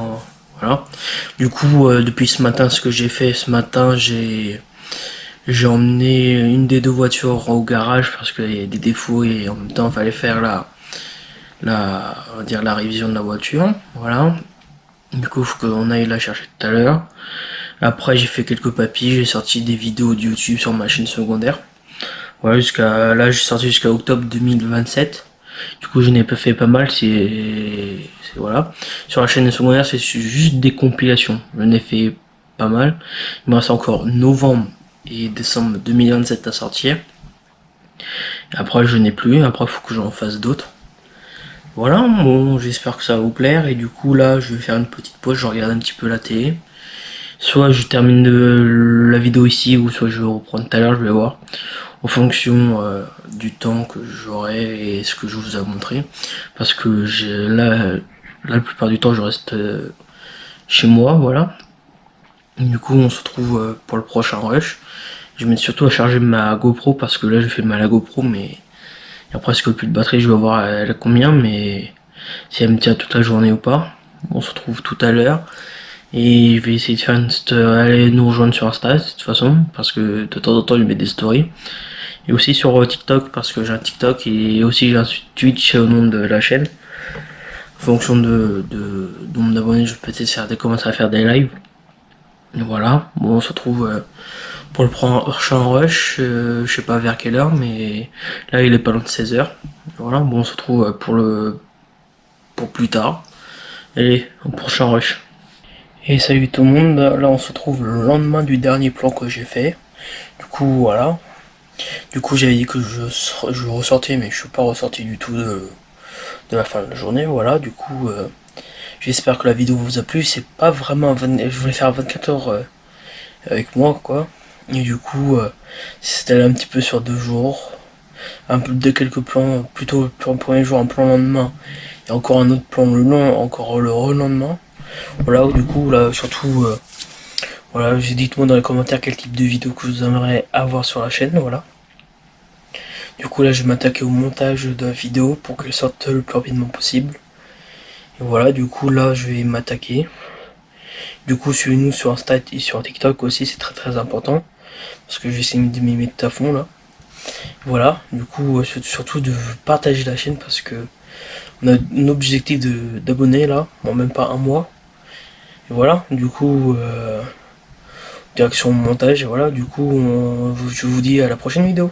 A: voilà. Du coup, depuis ce matin, ce que j'ai fait ce matin, j'ai emmené une des deux voitures au garage parce qu'il y a des défauts et en même temps, il fallait faire on va dire la révision de la voiture, voilà. Du coup, il faut qu'on aille la chercher tout à l'heure. Après, j'ai fait quelques papiers, j'ai sorti des vidéos de YouTube sur ma chaîne secondaire. Voilà, là, j'ai sorti jusqu'à octobre 2027. Du coup, je n'ai pas fait pas mal, voilà. Sur la chaîne secondaire, c'est juste des compilations. Je n'ai fait pas mal. Il me reste encore novembre et décembre 2027 à sortir. Après, je n'ai plus. Après, il faut que j'en fasse d'autres. Voilà, bon, j'espère que ça va vous plaire. Et du coup, là, je vais faire une petite pause. Je regarde un petit peu la télé. Soit je termine la vidéo ici, ou soit je vais reprendre tout à l'heure, je vais voir. En fonction du temps que j'aurai et ce que je vous ai montré. Parce que là, la plupart du temps, je reste chez moi, voilà. Et du coup, on se retrouve pour le prochain rush. Je vais surtout à charger ma GoPro parce que là, je fais mal à la GoPro, mais il y a presque plus de batterie. Je vais voir elle a combien, mais si elle me tient toute la journée ou pas. On se retrouve tout à l'heure. Et je vais essayer de faire aller nous rejoindre sur Insta de toute façon, parce que de temps en temps je mets des stories. Et aussi sur TikTok, parce que j'ai un TikTok et aussi j'ai un Twitch au nom de la chaîne. En fonction de nombre d'abonnés, je vais peut-être commencer à faire des lives. Et voilà, bon, on se retrouve pour le prochain rush, je sais pas vers quelle heure, mais là il est pas loin de 16h. Voilà, bon, on se retrouve pour plus tard. Allez, au prochain rush. Et salut tout le monde, là on se retrouve le lendemain du dernier plan que j'ai fait. Du coup voilà. Du coup j'avais dit que je ressortais, mais je suis pas ressorti du tout de la fin de la journée. Voilà, du coup j'espère que la vidéo vous a plu. C'est pas vraiment je voulais faire 24 heures avec moi quoi. Et du coup c'était un petit peu sur 2 jours. Un peu de quelques plans, plutôt le premier jour, un plan le lendemain. Et encore un autre plan encore le relendemain. Voilà, du coup là surtout voilà, dites-moi dans les commentaires quel type de vidéo que vous aimeriez avoir sur la chaîne, voilà. Du coup là je vais m'attaquer au montage de la vidéo pour qu'elle sorte le plus rapidement possible. Et voilà, du coup là je vais m'attaquer. Du coup suivez-nous sur Insta et sur TikTok aussi, c'est très très important. Parce que je vais essayer de m'y mettre à fond là. Voilà, du coup surtout de partager la chaîne parce que on a un objectif d'abonnés là, bon même pas un mois. Et voilà, du coup direction montage, et voilà, du coup je vous dis à la prochaine vidéo.